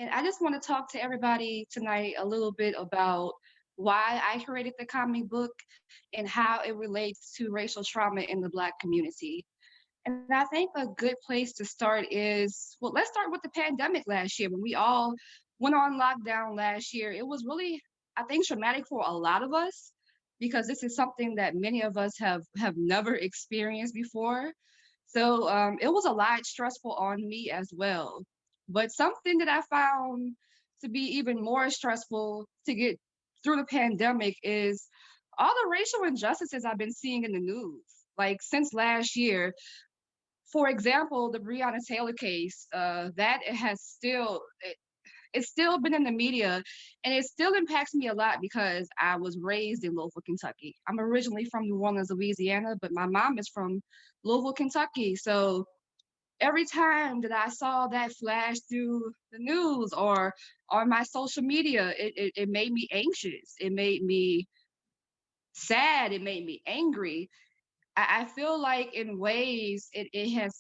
And I just want to talk to everybody tonight a little bit about why I created the comic book and how it relates to racial trauma in the Black community. And I think a good place to start is, well, let's start with the pandemic last year when we all went on lockdown last year. It was really, I think, traumatic for a lot of us because this is something that many of us have never experienced before. So it was a lot stressful on me as well. But something that I found to be even more stressful to get through the pandemic is all the racial injustices I've been seeing in the news. Like since last year, for example, the Breonna Taylor case, that it has still it's still been in the media, and it still impacts me a lot because I was raised in Louisville, Kentucky. I'm originally from New Orleans, Louisiana, but my mom is from Louisville, Kentucky. So every time that I saw that flash through the news or on my social media, it made me anxious. It made me sad. It made me angry. I feel like in ways it has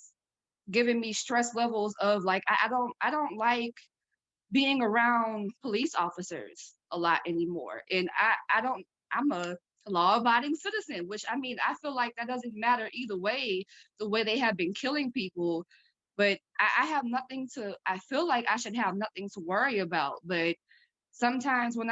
given me stress levels of like I don't like being around police officers a lot anymore. And I'm a law abiding citizen, which I mean, I feel like that doesn't matter either way, the way they have been killing people. But I have nothing to, I feel like I should have nothing to worry about. But sometimes when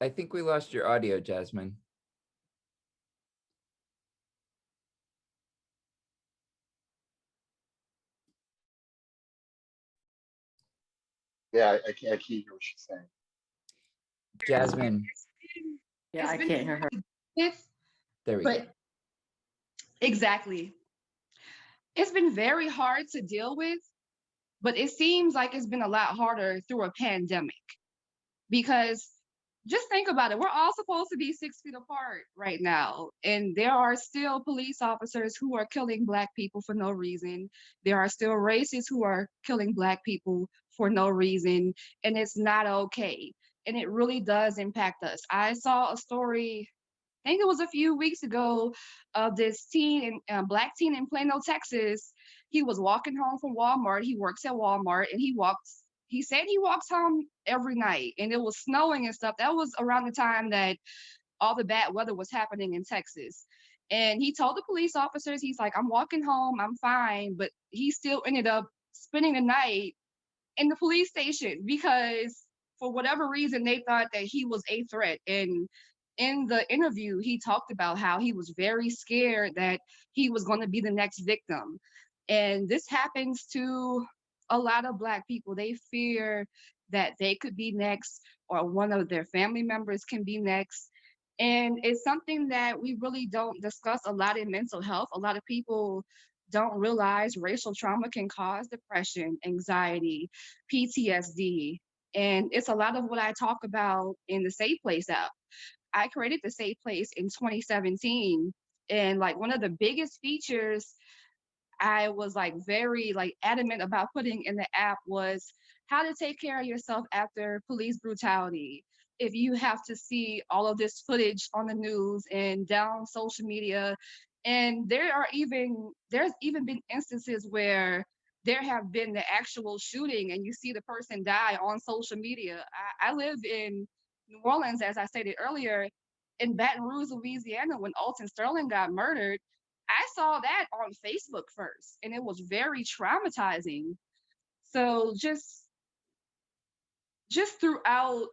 I think we lost your audio, Jasmine. Yeah, I can't hear what she's saying. Jasmine, Yeah, it's I been can't hear her. it's there we go. but exactly. It's been very hard to deal with, but it seems like it's been a lot harder through a pandemic because just think about it. We're all supposed to be 6 feet apart right now. And there are still police officers who are killing Black people for no reason. There are still racists who are killing Black people for no reason. And it's not okay. And it really does impact us. I saw a story, I think it was a few weeks ago, of this teen, Black teen in Plano, Texas. He was walking home from Walmart. He works at Walmart, and he said he walks home every night, and it was snowing and stuff. That was around the time that all the bad weather was happening in Texas. And he told the police officers, he's like, I'm walking home, I'm fine. But he still ended up spending the night in the police station because for whatever reason they thought that he was a threat. And in the interview he talked about how he was very scared that he was going to be the next victim. And this happens to a lot of Black people. They fear that they could be next or one of their family members can be next. And it's something that we really don't discuss a lot in mental health. A lot of people don't realize racial trauma can cause depression, anxiety, PTSD. And it's a lot of what I talk about in the Safe Place app. I created the Safe Place in 2017. And like one of the biggest features I was like very like adamant about putting in the app was how to take care of yourself after police brutality. If you have to see all of this footage on the news and down social media, and there's even been instances where there have been the actual shooting and you see the person die on social media. I live in New Orleans, as I stated earlier, in Baton Rouge, Louisiana, when Alton Sterling got murdered. I saw that on Facebook first, and it was very traumatizing. So just throughout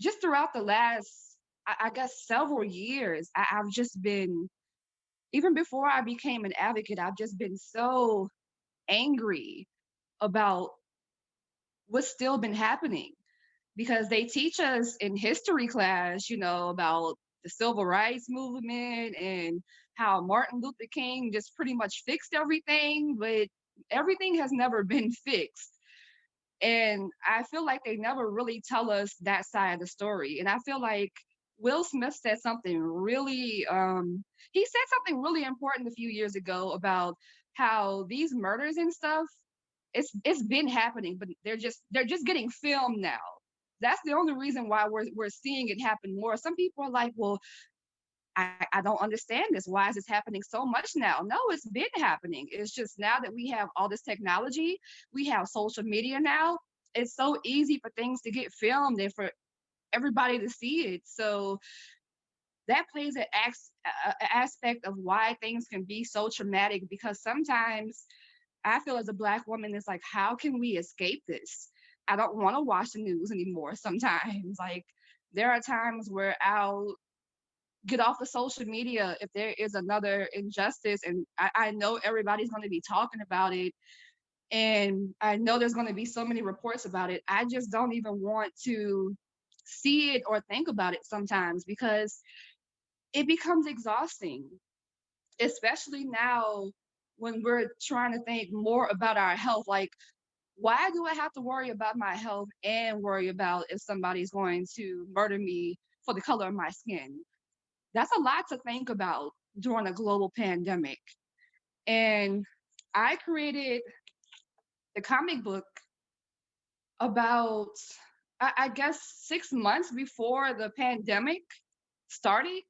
just throughout the last, I guess, several years, I've just been, even before I became an advocate, I've just been so angry about what's still been happening because they teach us in history class, about the civil rights movement and how Martin Luther King just pretty much fixed everything, but everything has never been fixed. And I feel like they never really tell us that side of the story. And I feel like Will Smith said something really, he said something really important a few years ago about how these murders and stuff, it's been happening, but they're just getting filmed now. That's the only reason why we're seeing it happen more. Some people are like, well, I don't understand this. Why is this happening so much now? No, it's been happening. It's just now that we have all this technology, we have social media now. It's so easy for things to get filmed and for everybody to see it. So that plays an aspect of why things can be so traumatic, because sometimes I feel as a Black woman, it's like, how can we escape this? I don't want to watch the news anymore sometimes. Like, there are times where I'll get off of social media if there is another injustice, and I know everybody's going to be talking about it, and I know there's going to be so many reports about it. I just don't even want to see it or think about it sometimes, because it becomes exhausting, especially now when we're trying to think more about our health. Like, why do I have to worry about my health and worry about if somebody's going to murder me for the color of my skin? That's a lot to think about during a global pandemic. And I created the comic book about, I guess, 6 months before the pandemic started.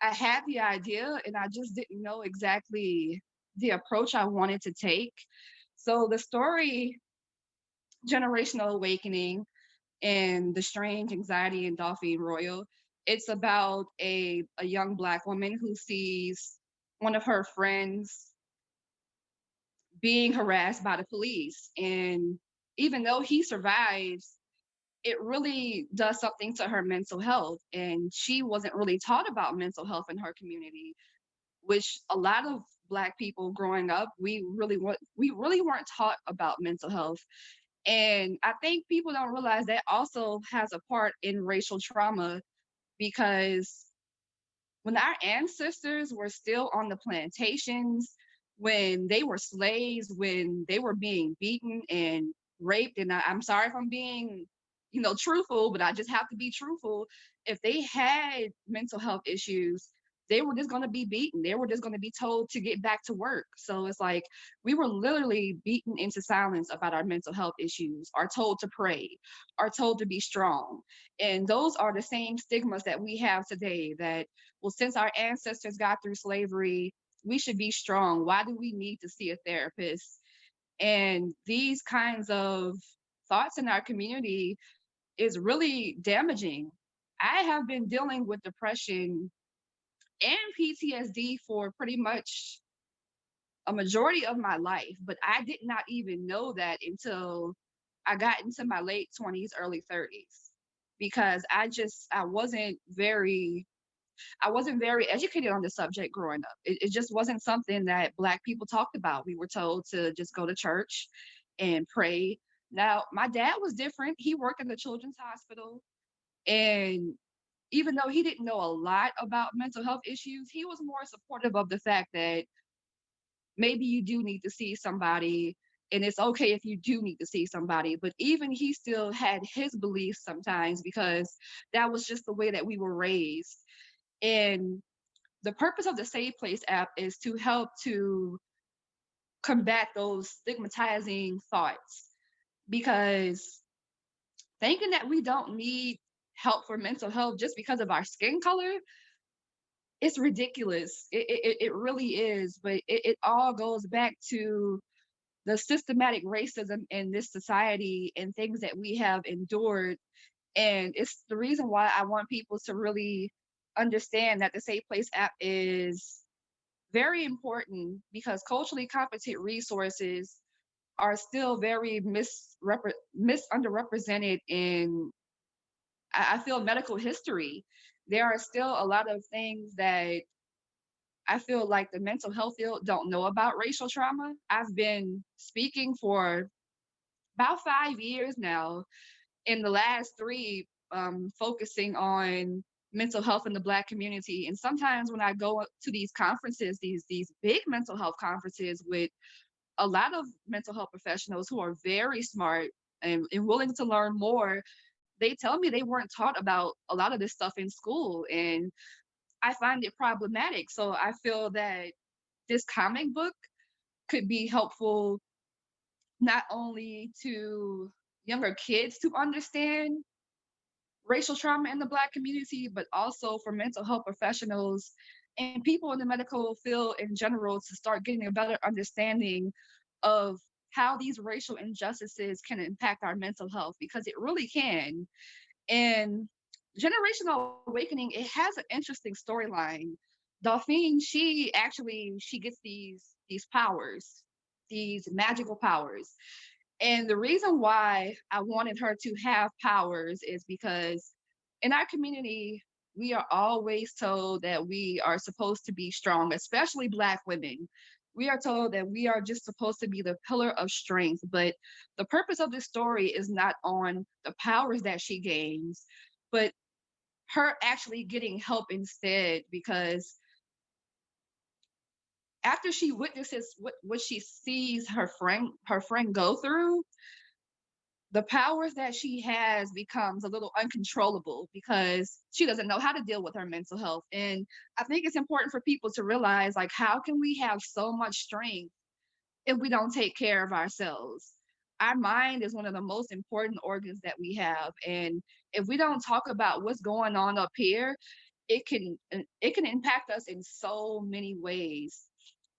I had the idea and I just didn't know exactly the approach I wanted to take. So the story, Generational Awakening and the Strange Anxiety in Dauphine Royal, it's about a young Black woman who sees one of her friends being harassed by the police. And even though he survives, it really does something to her mental health. And she wasn't really taught about mental health in her community, which a lot of Black people growing up, we really weren't taught about mental health. And I think people don't realize that also has a part in racial trauma, because when our ancestors were still on the plantations, when they were slaves, when they were being beaten and raped, and I'm sorry if I'm being, truthful, but I just have to be truthful. If they had mental health issues, they were just going to be beaten. They were just going to be told to get back to work. So it's like we were literally beaten into silence about our mental health issues, are told to pray, are told to be strong. And those are the same stigmas that we have today, that, well, since our ancestors got through slavery, we should be strong. Why do we need to see a therapist? And these kinds of thoughts in our community is really damaging. I have been dealing with depression and PTSD for pretty much a majority of my life, but I did not even know that until I got into my late 20s, early 30s, because I wasn't very educated on the subject growing up. It just wasn't something that Black people talked about. We were told to just go to church and pray. Now, my dad was different. He worked in the children's hospital. And even though he didn't know a lot about mental health issues, he was more supportive of the fact that maybe you do need to see somebody. And it's okay if you do need to see somebody. But even he still had his beliefs sometimes, because that was just the way that we were raised. And the purpose of the Safe Place app is to help to combat those stigmatizing thoughts, because thinking that we don't need help for mental health just because of our skin color, it's ridiculous. It really is. But it all goes back to the systematic racism in this society and things that we have endured. And it's the reason why I want people to really understand that the Safe Place app is very important, because culturally competent resources are still very underrepresented in, I feel, medical history. There are still a lot of things that I feel like the mental health field don't know about racial trauma. I've been speaking for about 5 years now, in the last three, focusing on mental health in the Black community. And sometimes when I go to these conferences, these big mental health conferences with a lot of mental health professionals who are very smart and willing to learn more, they tell me they weren't taught about a lot of this stuff in school. And I find it problematic. So I feel that this comic book could be helpful not only to younger kids to understand racial trauma in the Black community, but also for mental health professionals and people in the medical field in general to start getting a better understanding of how these racial injustices can impact our mental health, because it really can. And Generational Awakening, it has an interesting storyline. Dauphine, she gets these powers, these magical powers. And the reason why I wanted her to have powers is because in our community, we are always told that we are supposed to be strong, especially Black women. We are told that we are just supposed to be the pillar of strength. But the purpose of this story is not on the powers that she gains, but her actually getting help instead. Because after she witnesses what she sees her friend go through, the powers that she has becomes a little uncontrollable because she doesn't know how to deal with her mental health. And I think it's important for people to realize, like, how can we have so much strength if we don't take care of ourselves? Our mind is one of the most important organs that we have, and if we don't talk about what's going on up here, it can impact us in so many ways.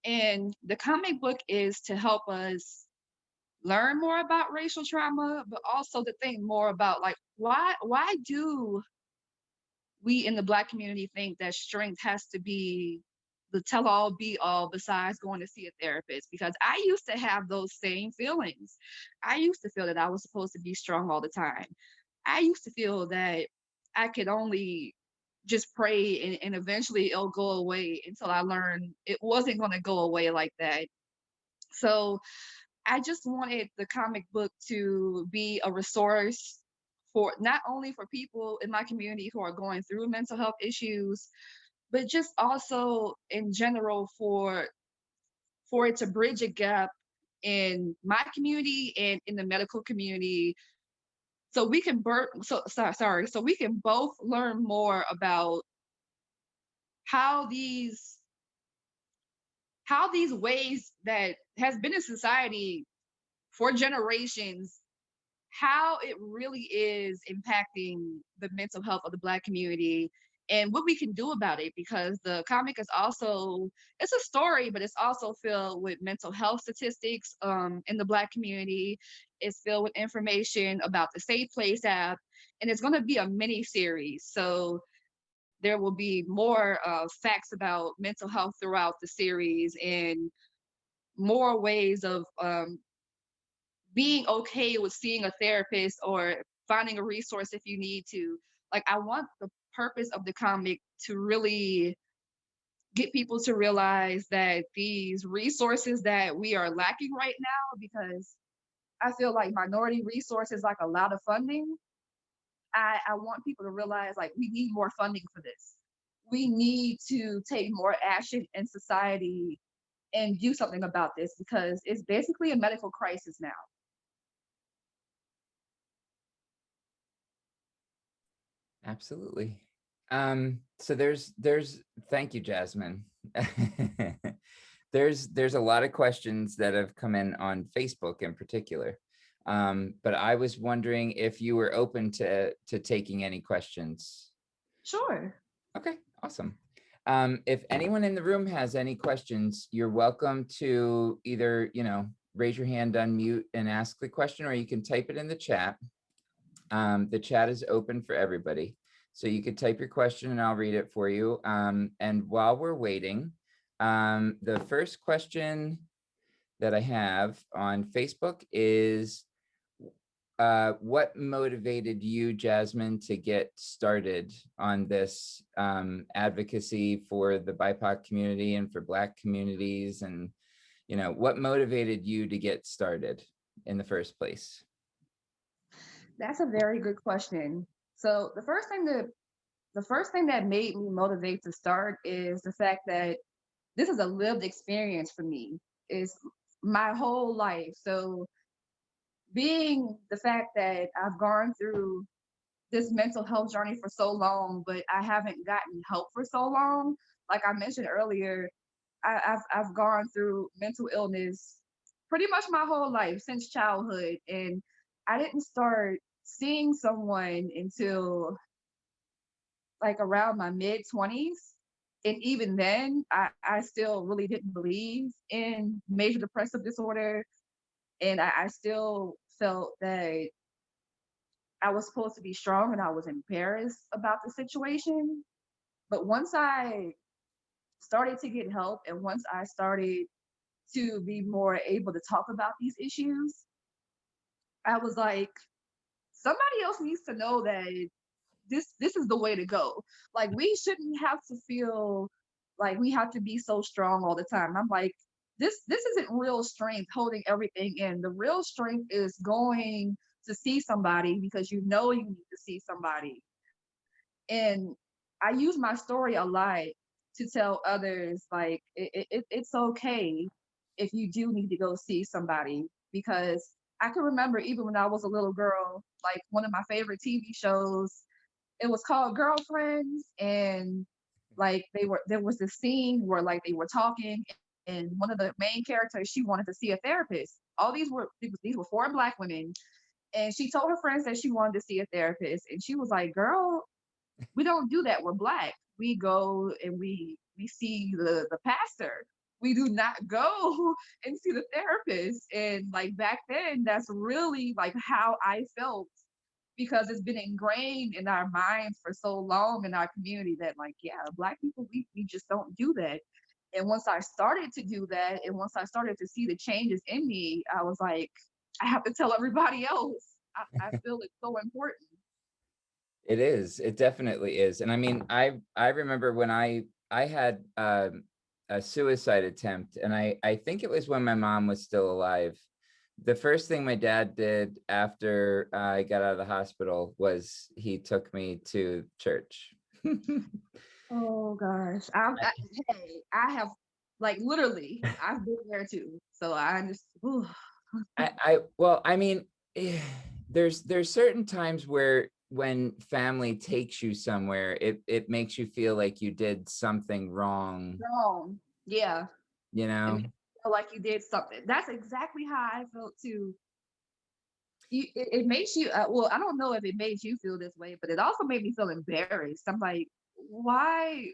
And the comic book is to help us learn more about racial trauma, but also to think more about, like, why do we in the Black community think that strength has to be the tell all be all besides going to see a therapist? Because I used to have those same feelings. I used to feel that I was supposed to be strong all the time. I used to feel that I could only just pray and eventually it'll go away, until I learned it wasn't going to go away like that. So I just wanted the comic book to be a resource for not only for people in my community who are going through mental health issues, but just also in general for it to bridge a gap in my community and in the medical community, so we can so we can both learn more about how these ways that has been in society for generations, how it really is impacting the mental health of the Black community and what we can do about it. Because the comic is also, it's a story, but it's also filled with mental health statistics in the Black community. It's filled with information about the Safe Place app, and it's going to be a mini series. So there will be more facts about mental health throughout the series, and more ways of being okay with seeing a therapist or finding a resource if you need to. Like, I want the purpose of the comic to really get people to realize that these resources that we are lacking right now, because I feel like minority resources like a lot of funding. I want people to realize, like, we need more funding for this. We need to take more action in society and do something about this, because it's basically a medical crisis now. Absolutely. So thank you, Jasmine. There's a lot of questions that have come in on Facebook in particular. But I was wondering if you were open to taking any questions. Sure. Okay, awesome. If anyone in the room has any questions, you're welcome to either, raise your hand, unmute, and ask the question, or you can type it in the chat. The chat is open for everybody. So you could type your question and I'll read it for you. And while we're waiting, the first question that I have on Facebook is, what motivated you, Jasmine, to get started on this advocacy for the BIPOC community and for Black communities? And, what motivated you to get started in the first place? That's a very good question. So the first thing that made me motivate to start is the fact that this is a lived experience for me. It's my whole life. So being the fact that I've gone through this mental health journey for so long, but I haven't gotten help for so long. Like I mentioned earlier, I've gone through mental illness pretty much my whole life since childhood. And I didn't start seeing someone until like around my mid 20s. And even then, I still really didn't believe in major depressive disorder. And I still felt that I was supposed to be strong and I was embarrassed about the situation. But once I started to get help and once I started to be more able to talk about these issues, I was like, somebody else needs to know that this is the way to go. Like we shouldn't have to feel like we have to be so strong all the time. I'm like, this isn't real strength holding everything in. The real strength is going to see somebody because you know you need to see somebody. And I use my story a lot to tell others like it's okay if you do need to go see somebody, because I can remember even when I was a little girl, like one of my favorite TV shows, it was called Girlfriends, and like there was this scene where like they were talking, and one of the main characters, she wanted to see a therapist. All these were four black women, and she told her friends that she wanted to see a therapist, and she was like, "Girl, we don't do that. We're black. We go and we see the pastor. We do not go and see the therapist." And like back then, that's really like how I felt, because it's been ingrained in our minds for so long in our community that like, yeah, black people, we just don't do that. And once I started to do that, and once I started to see the changes in me, I was like, I have to tell everybody else. I feel it's so important. It is. It definitely is. And I mean, I remember when I had a suicide attempt, and I think it was when my mom was still alive. The first thing my dad did after I got out of the hospital was he took me to church. Oh gosh, hey, I have like literally, I've been there too, so I just, ooh. Well, I mean, there's certain times where when family takes you somewhere, it makes you feel like you did something wrong, Wrong. Yeah, you it know? makes you feel like you did something. That's exactly how I felt too. It makes you, well, I don't know if it made you feel this way, but it also made me feel embarrassed. I'm like, why?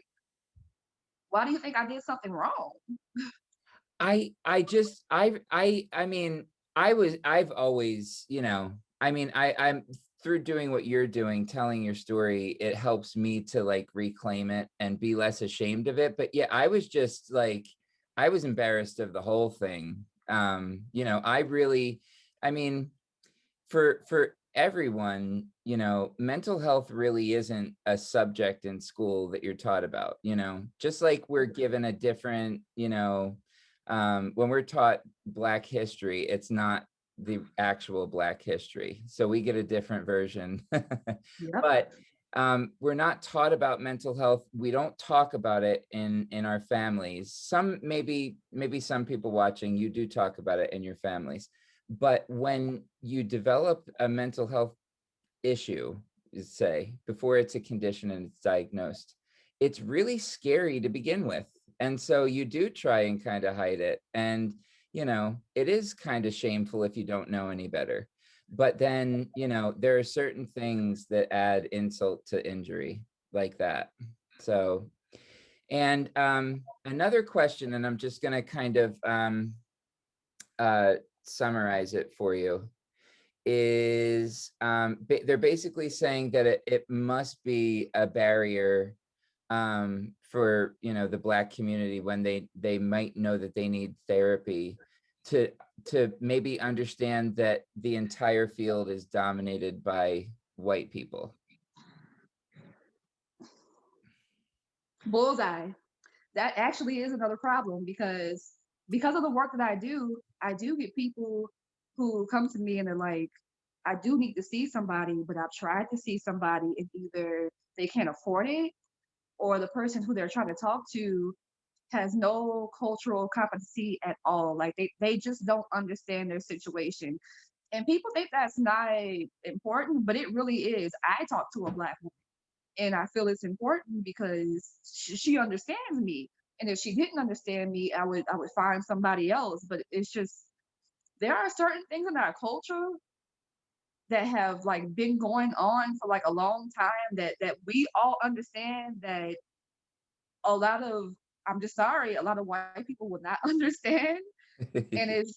Why do you think I did something wrong? I just I mean, I've always, you know, I mean, I'm through doing what you're doing, telling your story, it helps me to like reclaim it and be less ashamed of it. But yeah, I was just like, I was embarrassed of the whole thing. You know, I really, I mean, for everyone, you know, mental health really isn't a subject in school that you're taught about, you know, just like we're given a different, you know, when we're taught Black history, it's not the actual Black history. So we get a different version. Yep. But we're not taught about mental health. We don't talk about it in our families. Some maybe some people watching, you do talk about it in your families. But when you develop a mental health issue, say, before it's a condition and it's diagnosed, it's really scary to begin with. And so you do try and kind of hide it. And, you know, it is kind of shameful if you don't know any better. But then, you know, there are certain things that add insult to injury like that. So, and another question, and I'm just going to kind of uh, summarize it for you, is they're basically saying that it must be a barrier for, you know, the Black community when they might know that they need therapy to maybe understand that the entire field is dominated by white people. Bullseye. That actually is another problem, because of the work that I do get people who come to me and they're like, I do need to see somebody, but I've tried to see somebody and either they can't afford it, or the person who they're trying to talk to has no cultural competency at all. Like they just don't understand their situation. And people think that's not important, but it really is. I talk to a black woman and I feel it's important because she understands me. And if she didn't understand me, I would find somebody else. But it's just there are certain things in our culture that have like been going on for like a long time that we all understand that a lot of, I'm just sorry, a lot of white people would not understand. And it's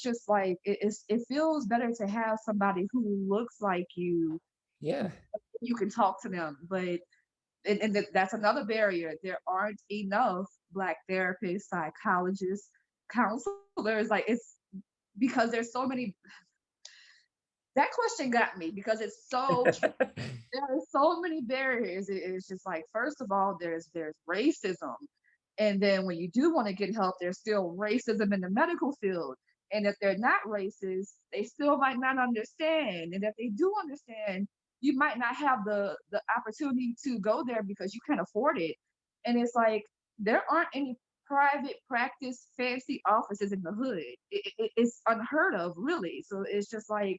just like it feels better to have somebody who looks like Yeah. you can talk to them. But that's another barrier. There aren't enough black therapists, psychologists, counselors. Like it's because there's so many. That question got me because it's so true. There are so many barriers. It's just like, first of all, there's racism, and then when you do want to get help, there's still racism in the medical field. And if they're not racist, they still might not understand. And if they do understand, you might not have the opportunity to go there because you can't afford it. And it's like there aren't any private practice fancy offices in the hood. It's unheard of, really. So it's just like,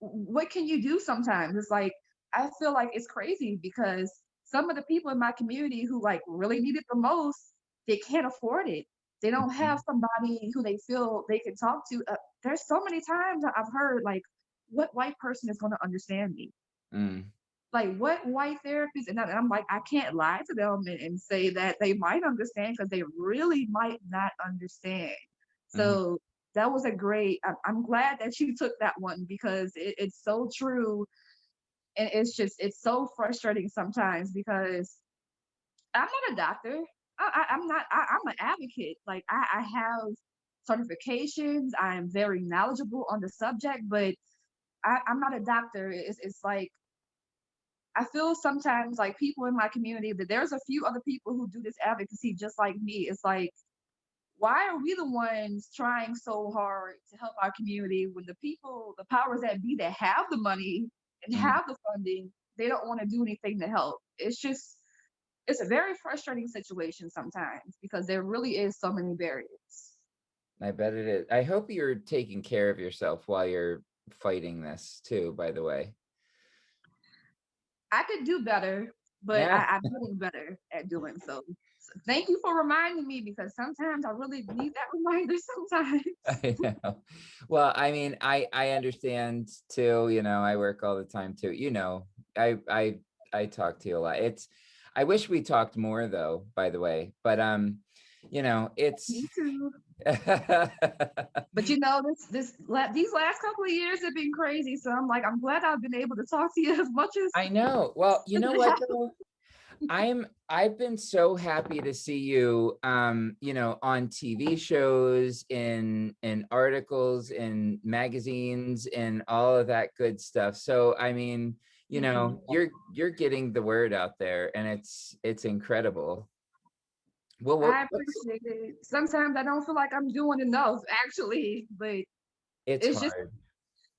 what can you do sometimes? It's like, I feel like it's crazy because some of the people in my community who like really need it the most, they can't afford it. They don't have Mhm. somebody who they feel they can talk to. There's so many times I've heard like, what white person is going to understand me? Mm, Like, what white therapist? And I'm like, I can't lie to them and say that they might understand because they really might not understand. mhm. So that was a great. I'm glad that you took that one because it's so true, and it's so frustrating sometimes because I'm not a doctor. I'm not. I'm an advocate. Like I have certifications. I am very knowledgeable on the subject, but I'm not a doctor. It's like I feel sometimes like people in my community that there's a few other people who do this advocacy just like me. It's like, why are we the ones trying so hard to help our community when the people, the powers that be that have the money and Mm. have the funding, they don't want to do anything to help? It's just, it's a very frustrating situation sometimes because there really is so many barriers. I bet it is. I hope you're taking care of yourself while you're fighting this too, by the way. I could do better, but Yeah. I'm getting better at doing so. So thank you for reminding me because sometimes I really need that reminder sometimes. I know. Well, I mean, I understand too, I work all the time too. I talk to you a lot. I wish we talked more though, by the way. But it's Me too. But these last couple of years have been crazy. So I'm like, I'm glad I've been able to talk to you as much I know. Well, you as know I what have. though? I've been so happy to see you on TV shows, in articles, in magazines, and all of that good stuff. So I mean, Thank you. you're getting the word out there, and it's incredible. Well, I what's appreciate it. Sometimes I don't feel like I'm doing enough, actually, but it's it's just hard.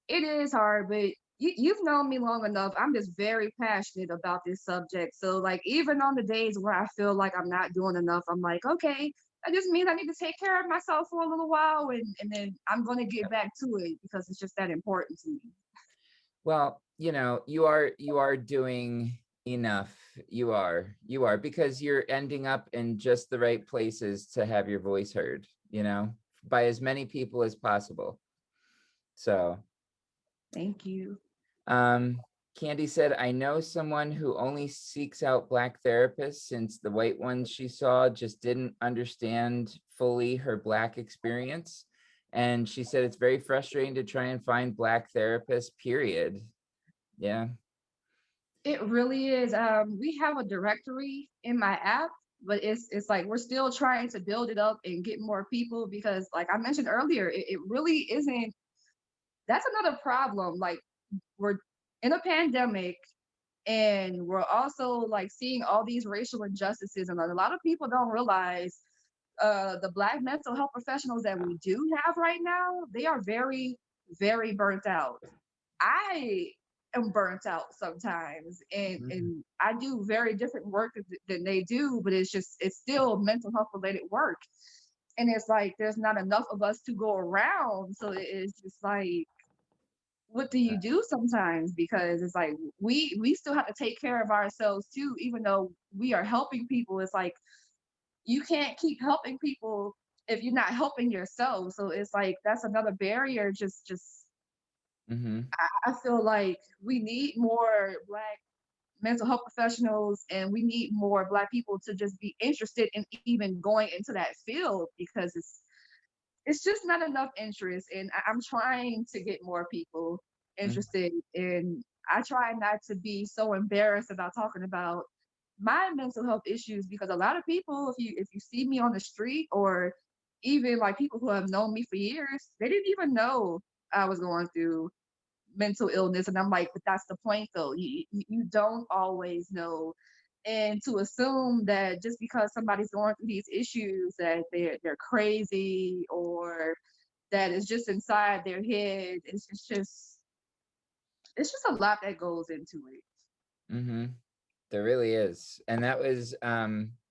it is hard. But you've known me long enough. I'm just very passionate about this subject. So like even on the days where I feel like I'm not doing enough, I'm like, okay, that just means I need to take care of myself for a little while, and then I'm gonna get back to it because it's just that important to me. Well, you are doing enough. You are because you're ending up in just the right places to have your voice heard, by as many people as possible. So, Thank you. um, Candy said, I know someone who only seeks out Black therapists since the white ones she saw just didn't understand fully her Black experience. And she said it's very frustrating to try and find Black therapists, period. Yeah. It really is. We have a directory in my app, but it's like we're still trying to build it up and get more people because, like I mentioned earlier, it really isn't. That's another problem. Like we're in a pandemic, and we're also like seeing all these racial injustices, and a lot of people don't realize the Black mental health professionals that we do have right now, they are very, very burnt out. I am burnt out sometimes, and Mhm. and I do very different work than they do, but it's still mental health related work, and it's like there's not enough of us to go around, so it's just like, what do you do sometimes? Because it's like we still have to take care of ourselves too, even though we are helping people. It's like you can't keep helping people if you're not helping yourself. So it's like that's another barrier. Just Mm-hmm. I feel like we need more Black mental health professionals, and we need more Black people to just be interested in even going into that field, because it's just not enough interest. And I'm trying to get more people interested, and I try not to be so embarrassed about talking about my mental health issues, because a lot of people, if you see me on the street, or even like people who have known me for years, they didn't even know I was going through mental illness. And I'm like, but that's the point though. You don't always know. And to assume that just because somebody's going through these issues that they're crazy, or that it's just inside their head, it's just a lot that goes into it. Mm-hmm. There really is. And that was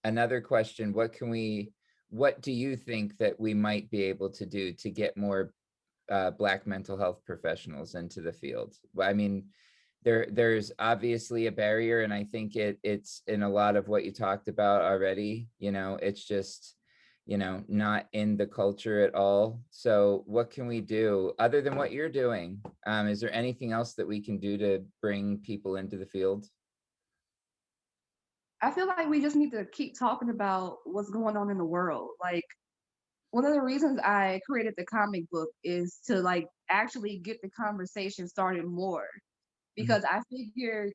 another question. What do you think that we might be able to do to get more Black mental health professionals into the field? Well, I mean, there's obviously a barrier, and I think it's in a lot of what you talked about already. It's just, not in the culture at all. So what can we do other than what you're doing? Is there anything else that we can do to bring people into the field? I feel like we just need to keep talking about what's going on in the world. Like, one of the reasons I created the comic book is to like actually get the conversation started more, Mhm. because I figured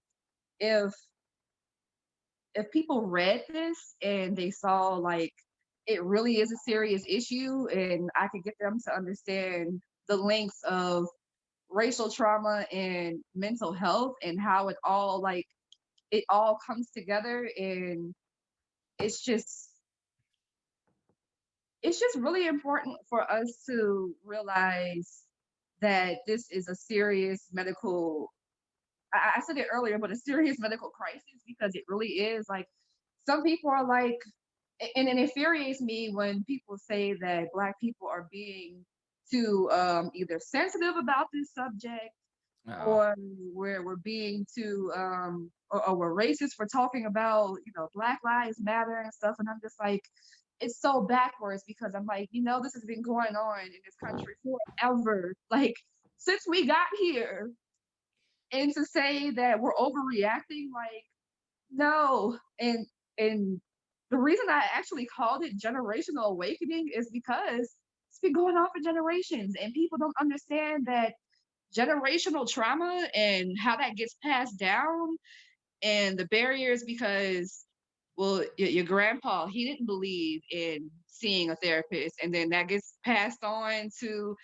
if people read this and they saw like it really is a serious issue, and I could get them to understand the links of racial trauma and mental health, and how it all comes together. And it's just it's just really important for us to realize that this is a serious medical, I said it earlier, but a serious medical crisis, because it really is. Like, some people are like, and it infuriates me when people say that Black people are being too either sensitive about this subject, Oh, or we're being too or we're racist for talking about Black Lives Matter and stuff. And I'm just like, it's so backwards, because I'm like, this has been going on in this country forever, like since we got here. And to say that we're overreacting, like, no. And the reason I actually called it generational awakening is because it's been going on for generations, and people don't understand that generational trauma and how that gets passed down, and the barriers. Because, well, your grandpa, he didn't believe in seeing a therapist, and then that gets passed on to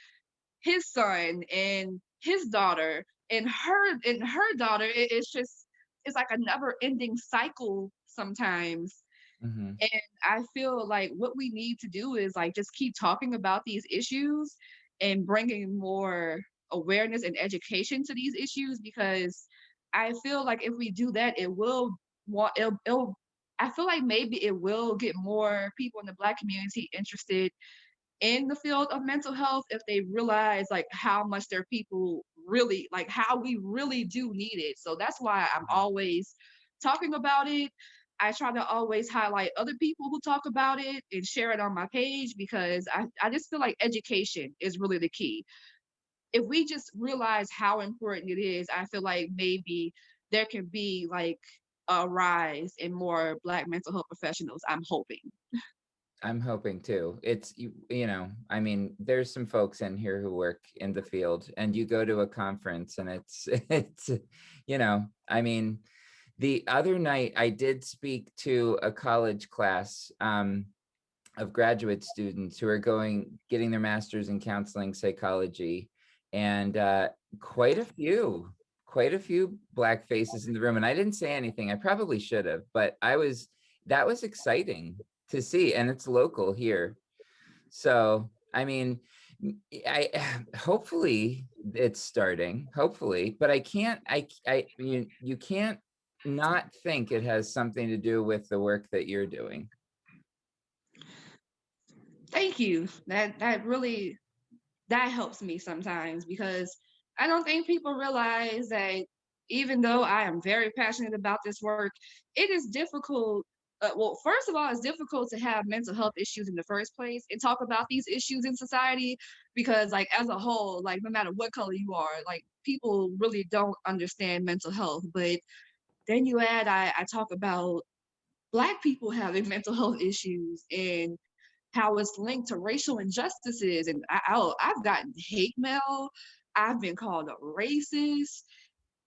his son and his daughter and her daughter. It's like a never ending cycle sometimes. mm-hmm. And I feel like what we need to do is like just keep talking about these issues and bringing more awareness and education to these issues, because I feel like if we do that, it will want it'll I feel like maybe it will get more people in the Black community interested in the field of mental health, if they realize like how much their people really, like how we really do need it. So that's why I'm always talking about it. I try to always highlight other people who talk about it and share it on my page, because I just feel like education is really the key. If we just realize how important it is, I feel like maybe there can be like a rise in more Black mental health professionals. I'm hoping. I'm hoping too. I mean, there's some folks in here who work in the field, and you go to a conference and I mean, the other night I did speak to a college class of graduate students who are getting their master's in counseling psychology, and quite a few, quite a few Black faces in the room. And I didn't say anything. I probably should have, but that was exciting to see, and it's local here. So, I mean, I hopefully it's starting, hopefully, but I can't, I mean, you can't not think it has something to do with the work that you're doing. Thank you. That really, that helps me sometimes, because I don't think people realize that even though I am very passionate about this work, it is difficult well, first of all, it's difficult to have mental health issues in the first place and talk about these issues in society because, like, as a whole, like, no matter what color you are, like, people really don't understand mental health. But then you add, I talk about Black people having mental health issues and how it's linked to racial injustices. And I've gotten hate mail, I've been called a racist.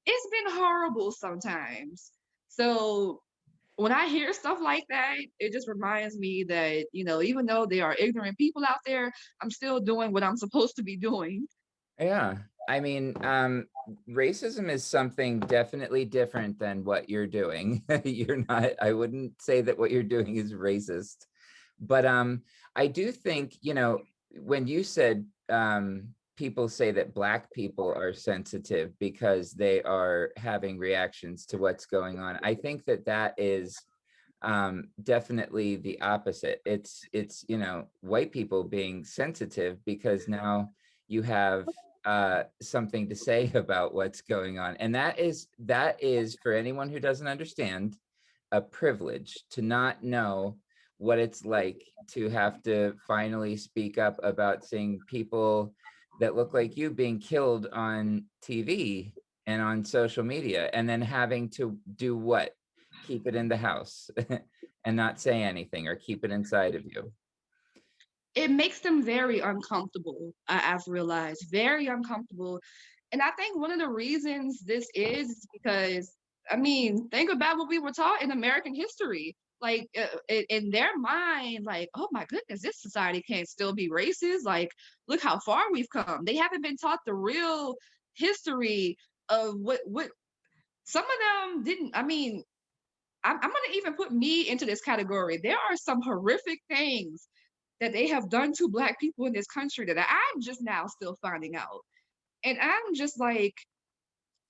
It's been horrible sometimes. So when I hear stuff like that, it just reminds me that, even though there are ignorant people out there, I'm still doing what I'm supposed to be doing. Yeah. I mean, racism is something definitely different than what you're doing. You're not, I wouldn't say that what you're doing is racist. But I do think, when you said people say that Black people are sensitive because they are having reactions to what's going on, I think that that is definitely the opposite. It's white people being sensitive because now you have something to say about what's going on, and that is for anyone who doesn't understand, a privilege to not know what it's like to have to finally speak up about seeing people that look like you being killed on TV and on social media, and then having to do what? Keep it in the house and not say anything, or keep it inside of you. It makes them very uncomfortable. I've realized very uncomfortable. And I think one of the reasons this is because, I mean, think about what we were taught in American history. Like, in their mind, like, oh my goodness, this society can't still be racist. Like, look how far we've come. They haven't been taught the real history of what some of them didn't. I mean, I'm going to even put me into this category. There are some horrific things that they have done to Black people in this country that I'm just now still finding out. And I'm just like,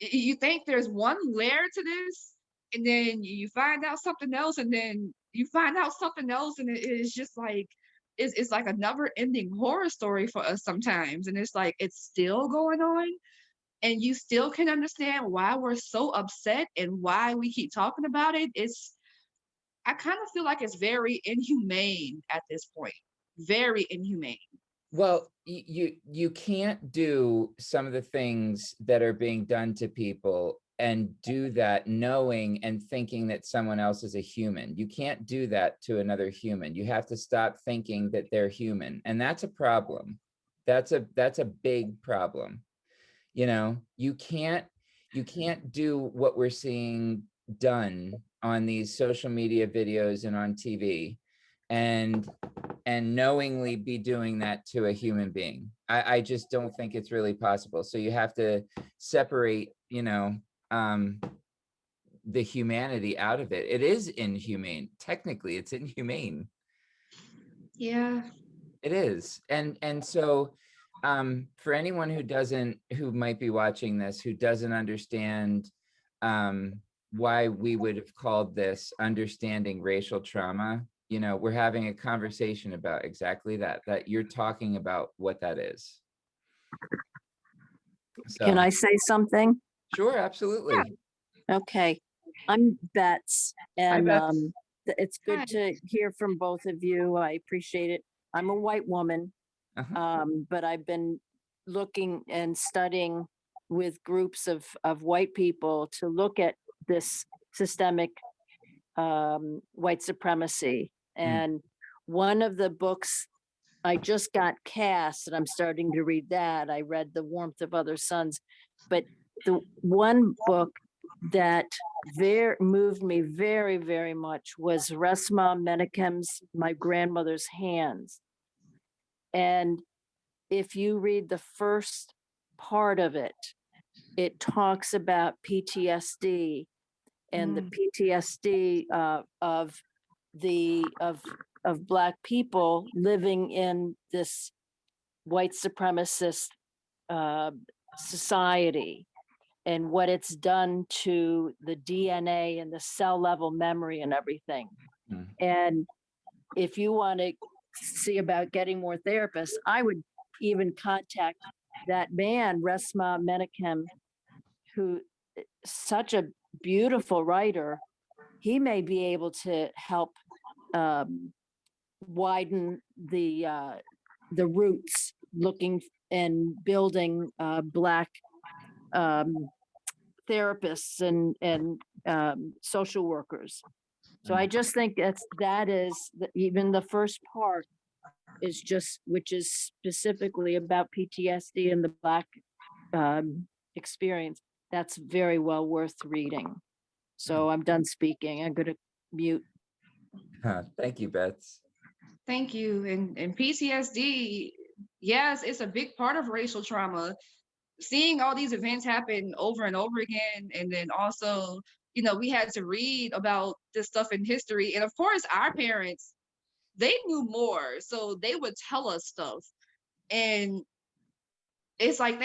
you think there's one layer to this, and then you find out something else, and then you find out something else, and it is just like, it's like a never ending horror story for us sometimes. And it's like, it's still going on. And you still can understand why we're so upset and why we keep talking about it. I kind of feel like it's very inhumane at this point. Very inhumane. Well, you can't do some of the things that are being done to people and do that knowing and thinking that someone else is a human. You can't do that to another human. You have to stop thinking that they're human, and that's a problem. That's a big problem. You can't do what we're seeing done on these social media videos and on TV, and knowingly be doing that to a human being. I just don't think it's really possible. So you have to separate, the humanity out of it. It is inhumane. Technically, it's inhumane. Yeah. It is. And so for anyone who might be watching this, who doesn't understand why we would have called this understanding racial trauma, we're having a conversation about exactly that you're talking about what that is. Can So I say something? sure, absolutely. Okay. I'm Bets, and Bets. it's good Hi. to hear from both of you. I appreciate it. I'm a white woman, Uh-huh. but I've been looking and studying with groups of white people to look at this systemic white supremacy. And one of the books I just got cast, and I'm starting to read that. I read The Warmth of Other Suns, but the one book that moved me very, very much was Resmaa Menakem's My Grandmother's Hands. And if you read the first part of it, it talks about PTSD and the PTSD of Black people living in this white supremacist society, and what it's done to the DNA and the cell level memory and everything. And if you want to see about getting more therapists, I would even contact that man, Resmaa Menakem, who is such a beautiful writer. he may be able to help widen the roots, looking and building Black therapists and social workers. So I just think that is even the first part is just, which is specifically about PTSD and the Black experience. That's very well worth reading. So I'm done speaking. I'm going to mute. Thank you, Bets. Thank you. And PTSD, yes, it's a big part of racial trauma. Seeing all these events happen over and over again, and then also, we had to read about this stuff in history. And of course, our parents, they knew more, so they would tell us stuff. And it's like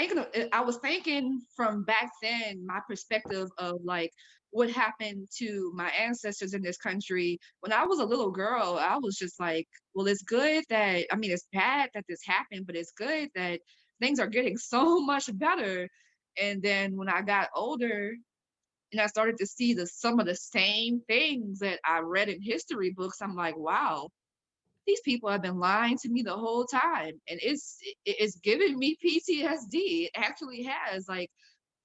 I was thinking from back then, my perspective of like what happened to my ancestors in this country. When I was a little girl, I was just like, well, it's good that, I mean, it's bad that this happened, but it's good that things are getting so much better. And then when I got older and I started to see some of the same things that I read in history books, I'm like, wow, these people have been lying to me the whole time, and it's giving me PTSD. It actually has, like,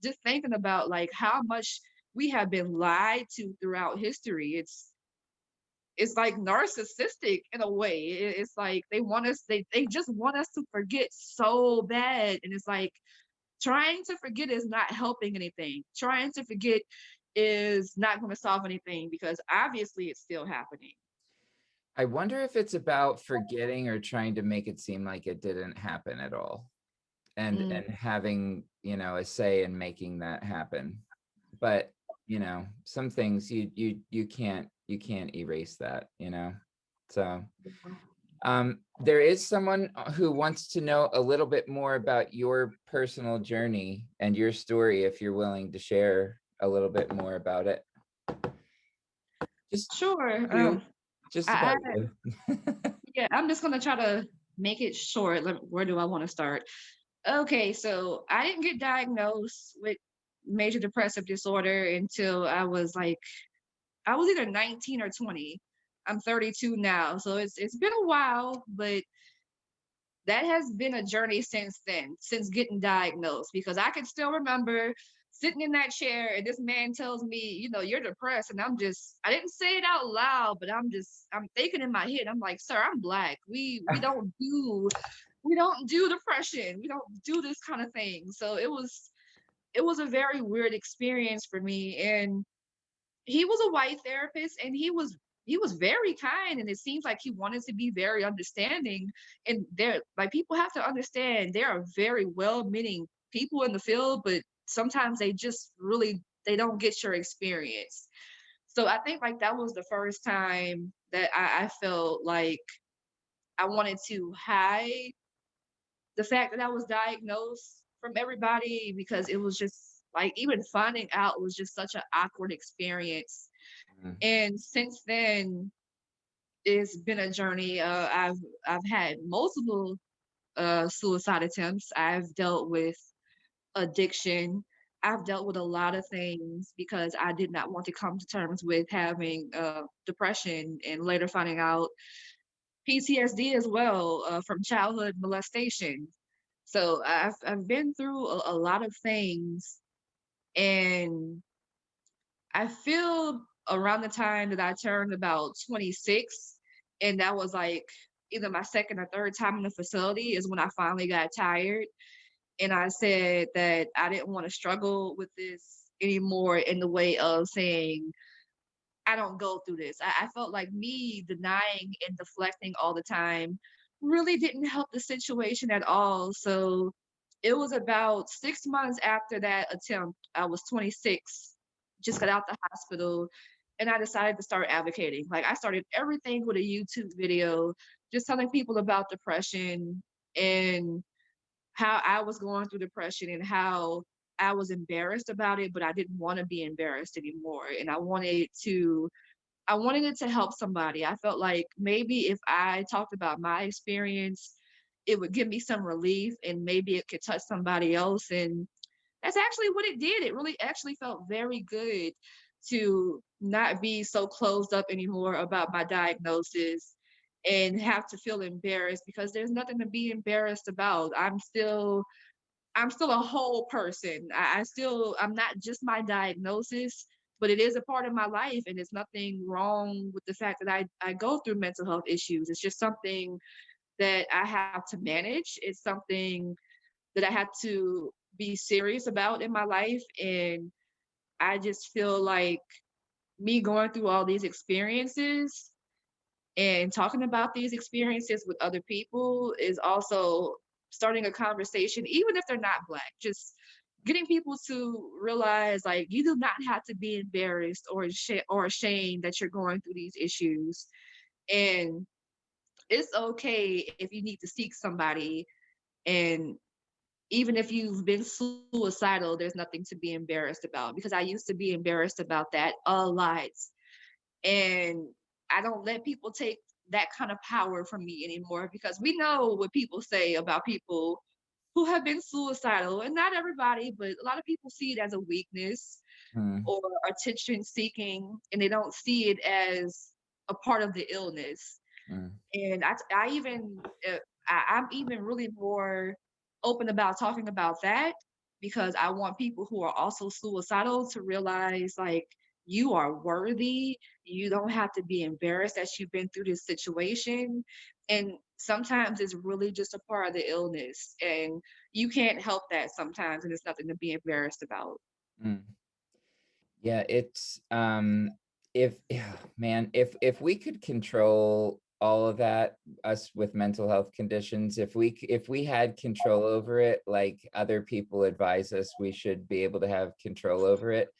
just thinking about like how much we have been lied to throughout history. It's like narcissistic in a way. It's like they just want us to forget so bad, and it's like trying to forget is not helping anything. Trying to forget is not going to solve anything because obviously it's still happening. I wonder if it's about forgetting or trying to make it seem like it didn't happen at all, and having, a say in making that happen. But some things you can't erase that. So there is someone who wants to know a little bit more about your personal journey and your story, if you're willing to share a little bit more about it. Just Sure. just I, about I you. yeah, I'm just gonna try to make it short. Where do I want to start? Okay, so I didn't get diagnosed with major depressive disorder until I was either 19 or 20. I'm 32 now, so it's been a while, but that has been a journey since then, since getting diagnosed, because I can still remember sitting in that chair and this man tells me, you're depressed. And I didn't say it out loud, but I'm thinking in my head, I'm like, sir, I'm Black. We don't do depression. We don't do this kind of thing. So it was a very weird experience for me. And he was a white therapist, and he was very kind, and it seems like he wanted to be very understanding. And there, like, people have to understand there are very well-meaning people in the field, but sometimes they don't get your experience. So I think like that was the first time that I felt like I wanted to hide the fact that I was diagnosed from everybody, because it was just like even finding out was just such an awkward experience. Mm. And since then, it's been a journey. I've had multiple suicide attempts. I've dealt with addiction. I've dealt with a lot of things because I did not want to come to terms with having depression, and later finding out PTSD as well, from childhood molestation. So I've been through a lot of things, and I feel around the time that I turned about 26, and that was like either my second or third time in the facility, is when I finally got tired. And I said that I didn't want to struggle with this anymore, in the way of saying, I don't go through this. I felt like me denying and deflecting all the time really didn't help the situation at all. So it was about 6 months after that attempt. I was 26, just got out the hospital, and I decided to start advocating. Like, I started everything with a YouTube video, just telling people about depression and how I was going through depression, and how I was embarrassed about it, but I didn't want to be embarrassed anymore. And I wanted it to help somebody. I felt like maybe if I talked about my experience, it would give me some relief, and maybe it could touch somebody else. And that's actually what it did. It really actually felt very good to not be so closed up anymore about my diagnosis and have to feel embarrassed because there's nothing to be embarrassed about. I'm still a whole person. I'm not just my diagnosis, but it is a part of my life, and there's nothing wrong with the fact that I go through mental health issues. It's just something that I have to manage. It's something that I have to be serious about in my life. And I just feel like me going through all these experiences and talking about these experiences with other people is also starting a conversation, even if they're not Black, just getting people to realize like you do not have to be embarrassed or ashamed that you're going through these issues. And it's okay if you need to seek somebody. And even if you've been suicidal, there's nothing to be embarrassed about, because I used to be embarrassed about that a lot. And I don't let people take that kind of power from me anymore, because we know what people say about people who have been suicidal. And not everybody, but a lot of people see it as a weakness Mm, or attention seeking, and they don't see it as a part of the illness. mm, And I even I'm even really more open about talking about that, because I want people who are also suicidal to realize like you are worthy. You don't have to be embarrassed that you've been through this situation. And sometimes it's really just a part of the illness, and you can't help that sometimes, and it's nothing to be embarrassed about. mm. Yeah, it's if yeah, man, if we could control all of that, us with mental health conditions, if we had control over it, like other people advise us we should be able to have control over it,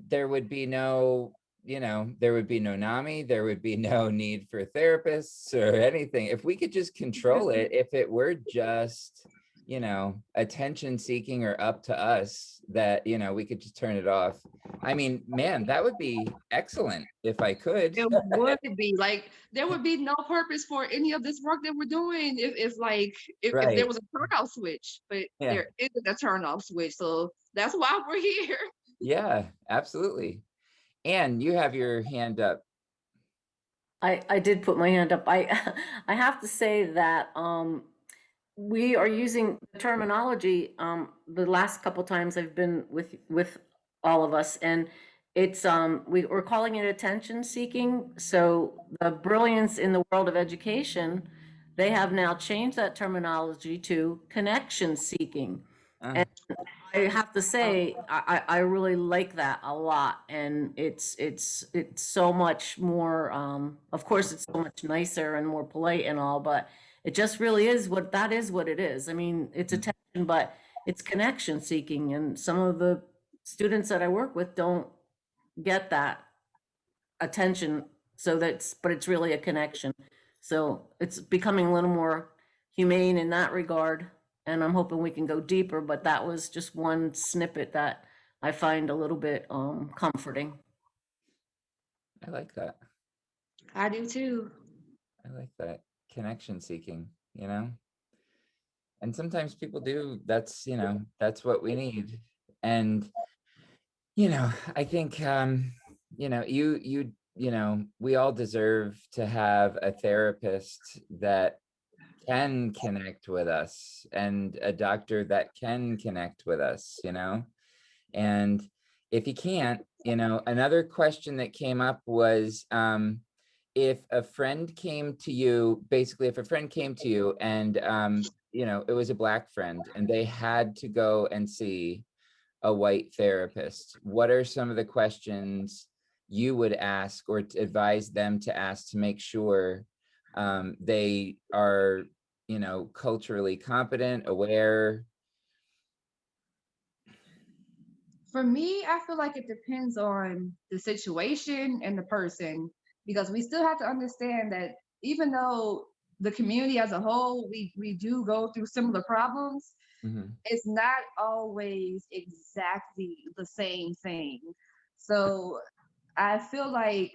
there would be no, there would be no NAMI, there would be no need for therapists or anything. If we could just control it, if it were just, attention seeking or up to us, that, we could just turn it off. I mean, man, that would be excellent if I could. It would be like there would be no purpose for any of this work that we're doing if there Right. was a turn off switch, but Yeah. there isn't a turn off switch. So that's why we're here. Yeah, absolutely. And you have your hand up. I did put my hand up. I have to say that we are using the terminology the last couple times I've been with all of us, and it's we're calling it attention seeking. So the brilliance in the world of education, they have now changed that terminology to connection seeking. Uh, And I have to say, I really like that a lot, and it's so much more. Of course, it's so much nicer and more polite and all, but it just really is what that is. What it is. I mean, it's attention, but it's connection seeking, and some of the students that I work with don't get that attention. So but it's really a connection. So it's becoming a little more humane in that regard. And I'm hoping we can go deeper, but that was just one snippet that I find a little bit comforting. I like that. I do too. I like that. Connection seeking, and sometimes people do, that's what we need. And, I think, we all deserve to have a therapist that can connect with us and a doctor that can connect with us, and if you can't, another question that came up was, if a friend came to you, basically, if a friend came to you and, it was a Black friend and they had to go and see a white therapist, what are some of the questions you would ask or to advise them to ask to make sure they are, culturally competent, aware? For me, I feel like it depends on the situation and the person, because we still have to understand that even though the community as a whole, we do go through similar problems, Mhm. it's not always exactly the same thing. So I feel like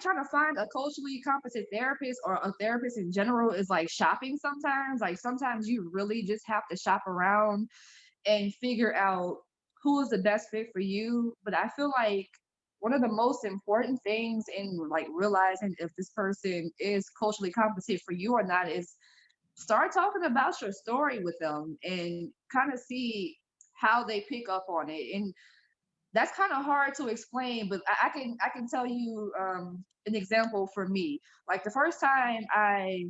trying to find a culturally competent therapist or a therapist in general is like shopping sometimes. Like sometimes you really just have to shop around and figure out who is the best fit for you. But I feel like one of the most important things in like realizing if this person is culturally competent for you or not is start talking about your story with them and kind of see how they pick up on it. And that's kind of hard to explain, but I can tell you an example for me. Like the first time I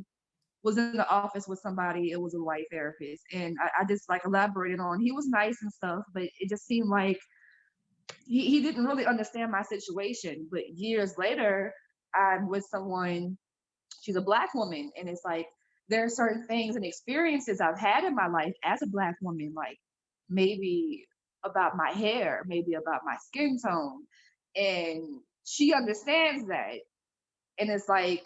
was in the office with somebody, it was a white therapist, and I just like elaborated on he was nice and stuff, but it just seemed like he didn't really understand my situation. But years later, I'm with someone, she's a black woman, and it's like there are certain things and experiences I've had in my life as a black woman, like maybe about my hair, maybe about my skin tone, and she understands that. And it's like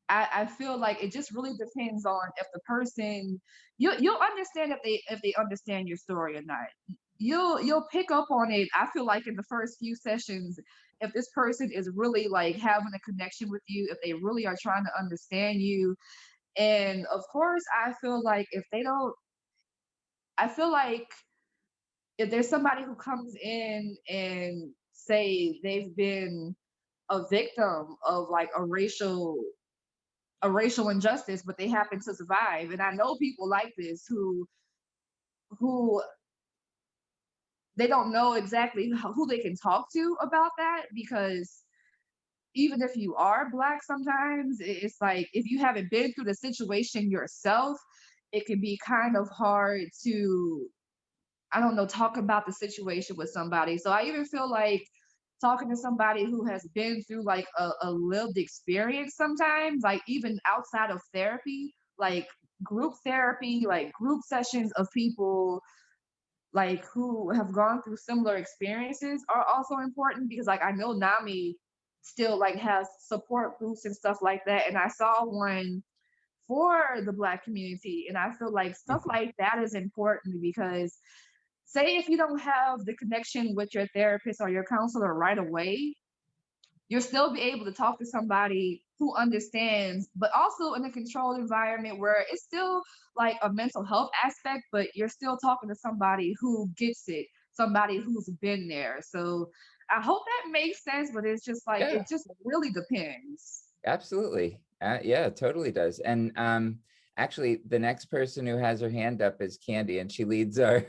I feel like it just really depends on if the person you'll understand if they understand your story or not. You'll pick up on it. I feel like in the first few sessions, if this person is really like having a connection with you, if they really are trying to understand you. And of course, I feel like if they don't, I feel like if there's somebody who comes in and say they've been a victim of like a racial injustice, but they happen to survive. And I know people like this who they don't know exactly who they can talk to about that, because even if you are black, sometimes it's like if you haven't been through the situation yourself, it can be kind of hard to, I don't know, talk about the situation with somebody. So I even feel like talking to somebody who has been through like a lived experience sometimes, like even outside of therapy, like group therapy, like group sessions of people like who have gone through similar experiences are also important, because like I know NAMI still like has support groups and stuff like that. And I saw one for the black community. And I feel like stuff like that is important because say if you don't have the connection with your therapist or your counselor right away, you'll still be able to talk to somebody who understands, but also in a controlled environment where it's still like a mental health aspect, but you're still talking to somebody who gets it, somebody who's been there. So I hope that makes sense, but it's just like, Yeah, it just really depends. absolutely. Yeah, it totally does. And actually, the next person who has her hand up is Candy, and she leads our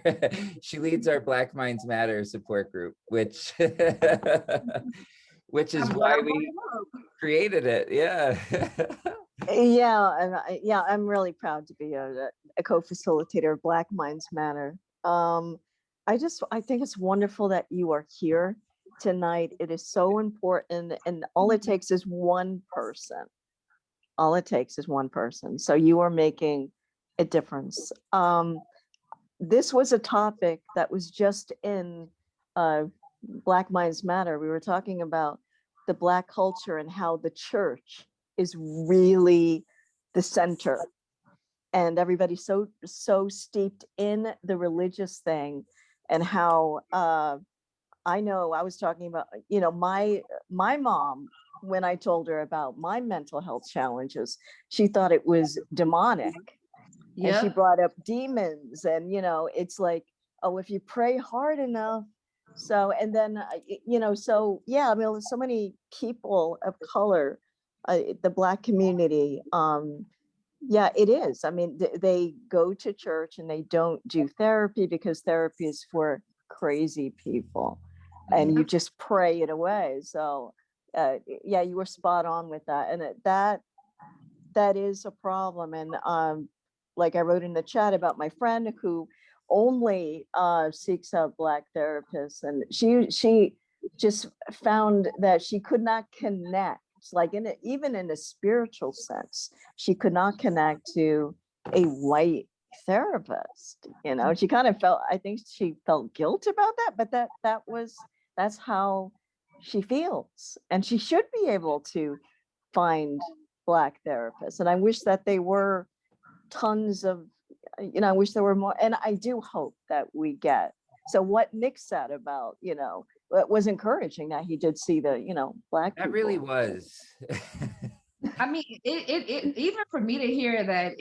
she leads our Black Minds Matter support group, which which is I'm glad why I brought we it up. created it. Yeah. Yeah, and yeah, I'm really proud to be a co-facilitator of Black Minds Matter. I think it's wonderful that you are here tonight. It is so important, and all it takes is one person. All it takes is one person. So you are making a difference. This was a topic that was just in Black Minds Matter. We were talking about the Black culture and how the church is really the center, and everybody's so steeped in the religious thing, and how I know I was talking about, my mom, when I told her about my mental health challenges, she thought it was demonic. And she Yep. brought up demons, and it's like, oh, if you pray hard enough. So, and then so yeah, I mean, so many people of color, the Black community, yeah, it is. I mean, they go to church and they don't do therapy because therapy is for crazy people, and you just pray it away. So yeah, you were spot on with that, and that is a problem. And like I wrote in the chat about my friend who only seeks out Black therapists, and she just found that she could not connect, like even in a spiritual sense, she could not connect to a white therapist. She kind of felt, I think she felt guilt about that, but that's how she feels, and she should be able to find Black therapists. And I wish that they were tons of, I wish there were more, and I do hope that we get. So what Nick said about, it was encouraging that he did see the, Black That people. really was. I mean, it even for me to hear that,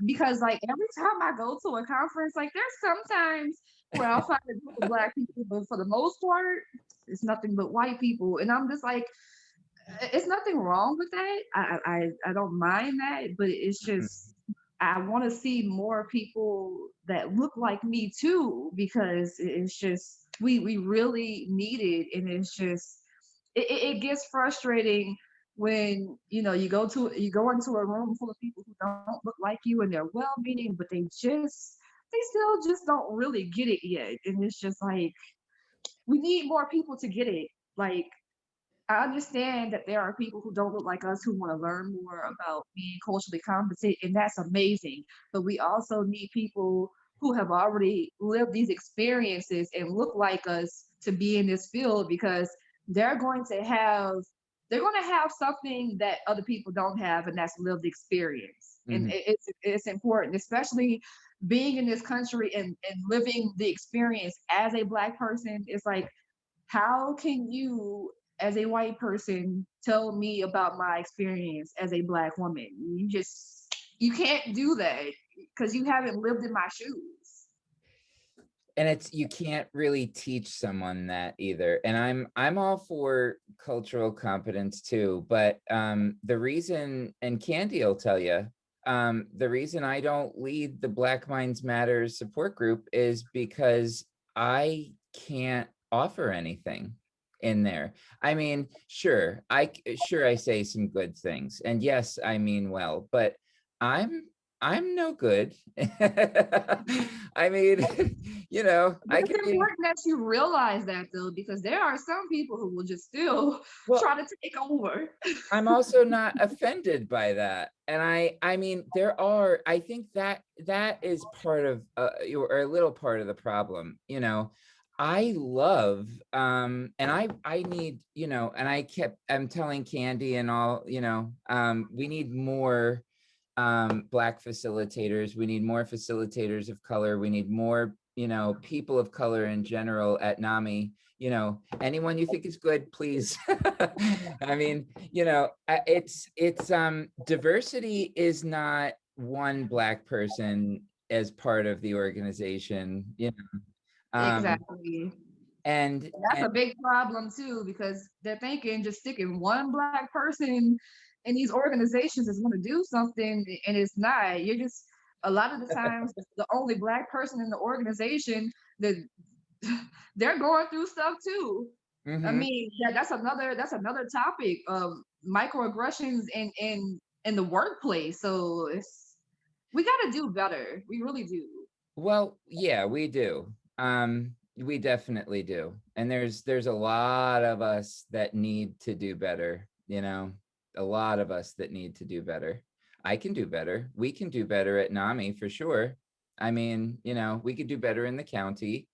because like every time I go to a conference, like there's sometimes where I'll find a group of black people, but for the most part, it's nothing but white people. And I'm just like, it's nothing wrong with that. I don't mind that, but it's just I want to see more people that look like me too, because it's just we really need it, and it's just it gets frustrating when you go into a room full of people who don't look like you, and they're well meaning, but they still just don't really get it yet, and it's just like we need more people to get it. Like, I understand that there are people who don't look like us who want to learn more about being culturally competent, and that's amazing. But we also need people who have already lived these experiences and look like us to be in this field, because they're going to have they're going to have something that other people don't have, and that's lived experience. And Mhm. it's important, especially being in this country and living the experience as a black person. It's like, how can you, as a white person, tell me about my experience as a black woman? You can't do that because you haven't lived in my shoes. And it's, you can't really teach someone that either. And I'm all for cultural competence too, but the reason, and Candy will tell you, the reason I don't lead the Black Minds Matters support group is because I can't offer anything in there. I mean, sure, sure I say some good things, and yes, I mean well, but I'm I'm no good. I mean, But I it's could be, important that you realize that, though, because there are some people who will just still well, try to take over. I'm also not offended by that. And I mean, I think that that is part of, or a little part of the problem, I love, and I need, and I'm telling Candy and all, we need more Black facilitators. We need more facilitators of color. We need more, people of color in general at NAMI. Anyone you think is good, please. I mean, it's diversity is not one Black person as part of the organization, Exactly. and That's a big problem too, because they're thinking just sticking one black person in these organizations is going to do something, and it's not. You're just a lot of the times the only black person in the organization that they're going through stuff too. I mhm. mean, that's another topic of microaggressions in the workplace. So we got to do better. We really do. Well, yeah, we do. We definitely do. And there's a lot of us that need to do better, a lot of us that need to do better. I can do better. We can do better at NAMI for sure. I mean, we could do better in the county,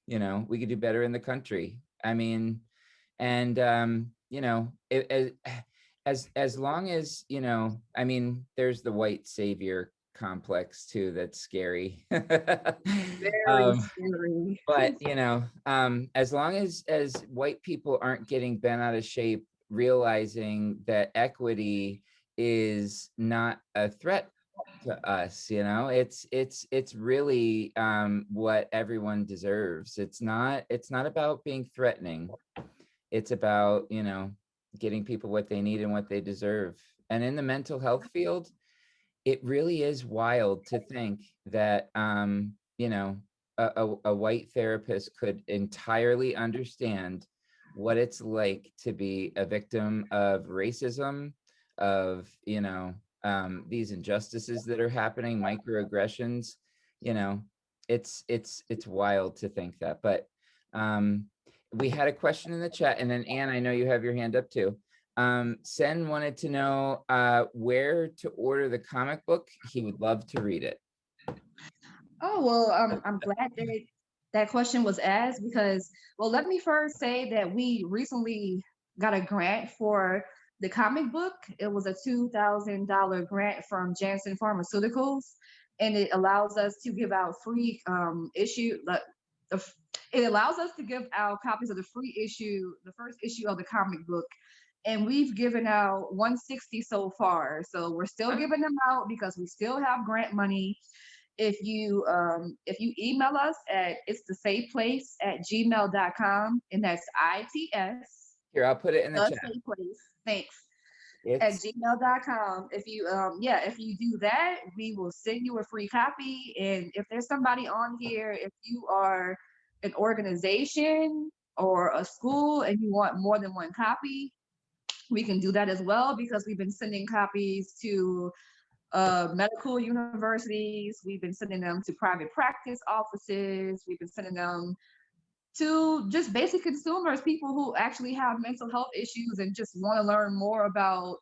we could do better in the country. I mean, and as long as, I mean, there's the white savior complex too that's scary. Very um scary. but as long as white people aren't getting bent out of shape, realizing that equity is not a threat to us, it's really what everyone deserves. It's not about being threatening. It's about, getting people what they need and what they deserve. And in the mental health field, it really is wild to think that, a white therapist could entirely understand what it's like to be a victim of racism, of, these injustices that are happening, microaggressions. You know, it's wild to think that. But we had a question in the chat, and then Anne, I know you have your hand up too. Sen wanted to know where to order the comic book. He would love to read it. Oh, well, I'm glad that that question was asked because, well, let me first say that we recently got a grant for the comic book. It was a $2,000 grant from Janssen Pharmaceuticals, and it allows us to give out free the f- it allows us to give out copies of the free issue, the first issue of the comic book. And we've given out 160 so far. So we're still giving them out because we still have grant money, if you email us at itsthesafeplace@gmail.com, and that's ITS, Here, I'll put it in the the chat. safe place. Thanks. At It's gmail.com. If you if you do that, we will send you a free copy. And if there's somebody on here, if you are an organization or a school and you want more than one copy, we can do that as well, because we've been sending copies to medical universities. We've been sending them to private practice offices. We've been sending them to just basic consumers, people who actually have mental health issues and just want to learn more about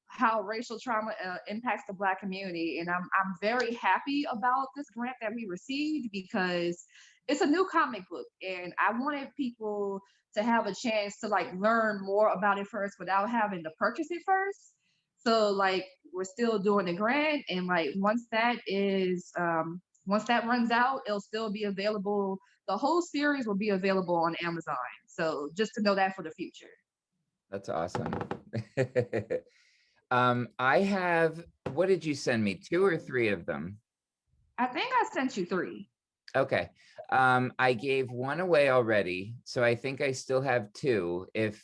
how racial trauma impacts the Black community. And I'm very happy about this grant that we received, because it's a new comic book, and I wanted people to have a chance to like learn more about it first without having to purchase it first. So like we're still doing the grant, and like once that runs out, it'll still be available. The whole series will be available on Amazon. So just to know that for the future. That's awesome. I have, what did you send me? 2 or 3 of them? I think I sent you 3. Okay. I gave 1 away already, so I think I still have 2 if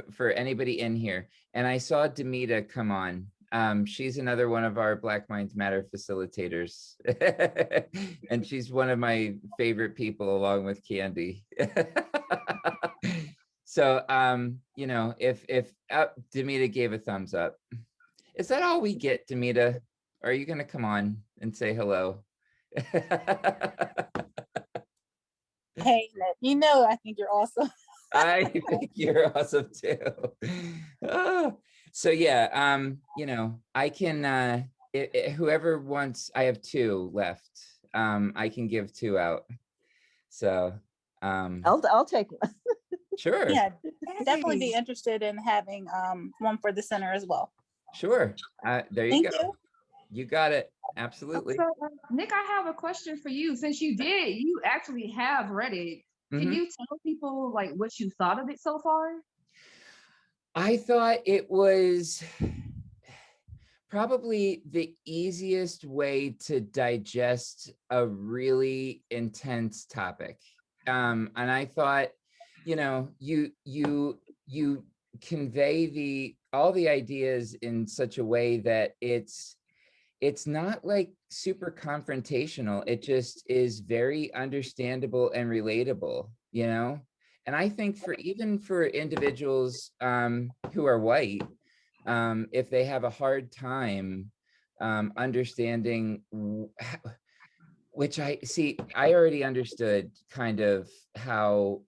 for anybody in here. And I saw Demita come on. She's another one of our Black Minds Matter facilitators. And she's one of my favorite people, along with Candy. So, you know, if Demita gave a thumbs up. Is that all we get, Demita? Are you gonna come on and say hello? Hey, you know, I think you're awesome. I think you're awesome too. Ah, so yeah, you know, I can whoever wants, I have 2 left. I can give 2 out. So I'll take one. sure. Yeah, definitely be interested in having one for the center as well. Sure. There you Thank go. you. You got it. Absolutely. So, Nick, I have a question for you. Since you actually have read it, can Mhm. you tell people like what you thought of it so far? I thought it was probably the easiest way to digest a really intense topic. And I thought, you know, you convey all the ideas in such a way that it's not like super confrontational. It just is very understandable and relatable, you know? And I think even for individuals who are white, if they have a hard time understanding, which I already understood kind of how,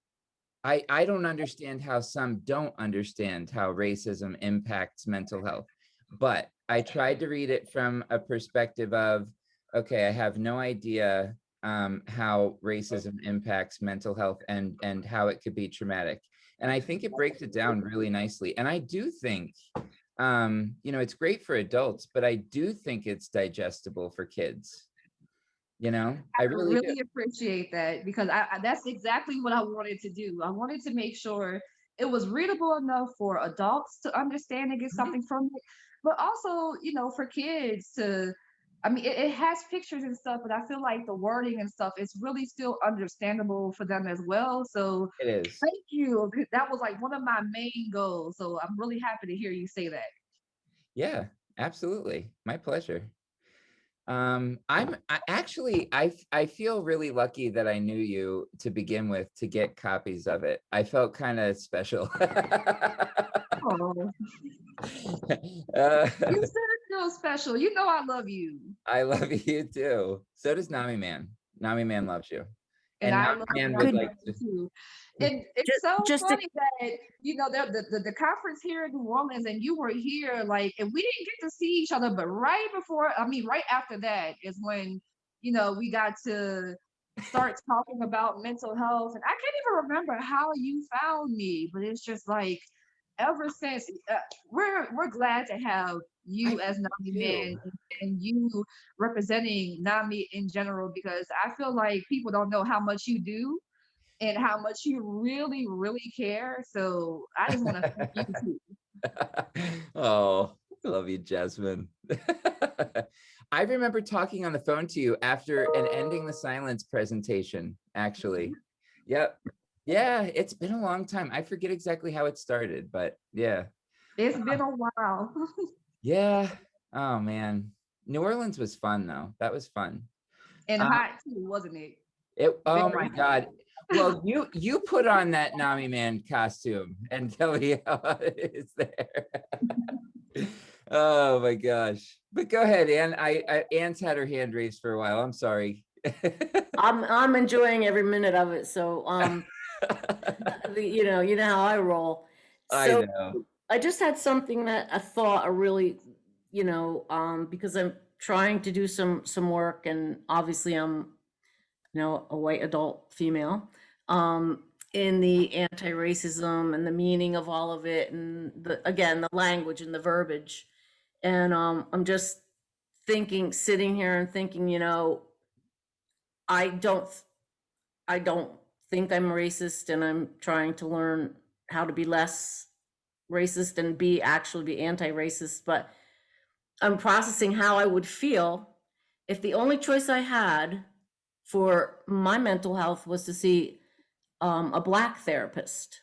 I don't understand how some don't understand how racism impacts mental health. But I tried to read it from a perspective of, okay, I have no idea how racism impacts mental health and how it could be traumatic. And I think it breaks it down really nicely. And I do think, you know, it's great for adults, but I do think it's digestible for kids. You know, I really do. Really appreciate that, because I that's exactly what I wanted to do. I wanted to make sure it was readable enough for adults to understand and get something from it, but also, you know, for kids to, I mean, it has pictures and stuff, but I feel like the wording and stuff is really still understandable for them as well. So It is. thank you. That was like one of my main goals. So I'm really happy to hear you say that. Yeah, absolutely. My pleasure. I feel really lucky that I knew you to begin with to get copies of it. I felt kind of special. Oh, Uh, you said feel special. You know I love you. I love you too. So does Nami Man. Nami Man loves you. And And I Nami love Man would Could- like to. too. And it's so just to- funny that, you know, the conference here in New Orleans, and you were here, like, and we didn't get to see each other, but right after that is when, you know, we got to start talking about mental health. And I can't even remember how you found me, but it's just like ever since, we're glad to have you I as do NAMI too. man, and you representing NAMI in general, because I feel like people don't know how much you do and how much you really, really care. So I just want to thank you too. Oh, I love you, Jasmine. I remember talking on the phone to you after an Ending the Silence presentation, actually. Yep. Yeah, it's been a long time. I forget exactly how it started, but yeah. It's been a while. Yeah. Oh man. New Orleans was fun though. That was fun. And Uh, hot too, wasn't it? oh Very my hot. God. Well, you put on that Nami Man costume and tell me how it's there. Oh my gosh. But go ahead, Ann. Ann's had her hand raised for a while. I'm sorry. I'm enjoying every minute of it. So, you know how I roll. I So know. I just had something that I thought a really, because I'm trying to do some work, and obviously I'm, a white adult female, in the anti-racism and the meaning of all of it, and again, the language and the verbiage. And I'm just sitting here and thinking, I don't, I don't think I'm racist, and I'm trying to learn how to be less racist and actually be anti-racist, but I'm processing how I would feel if the only choice I had for my mental health was to see a Black therapist,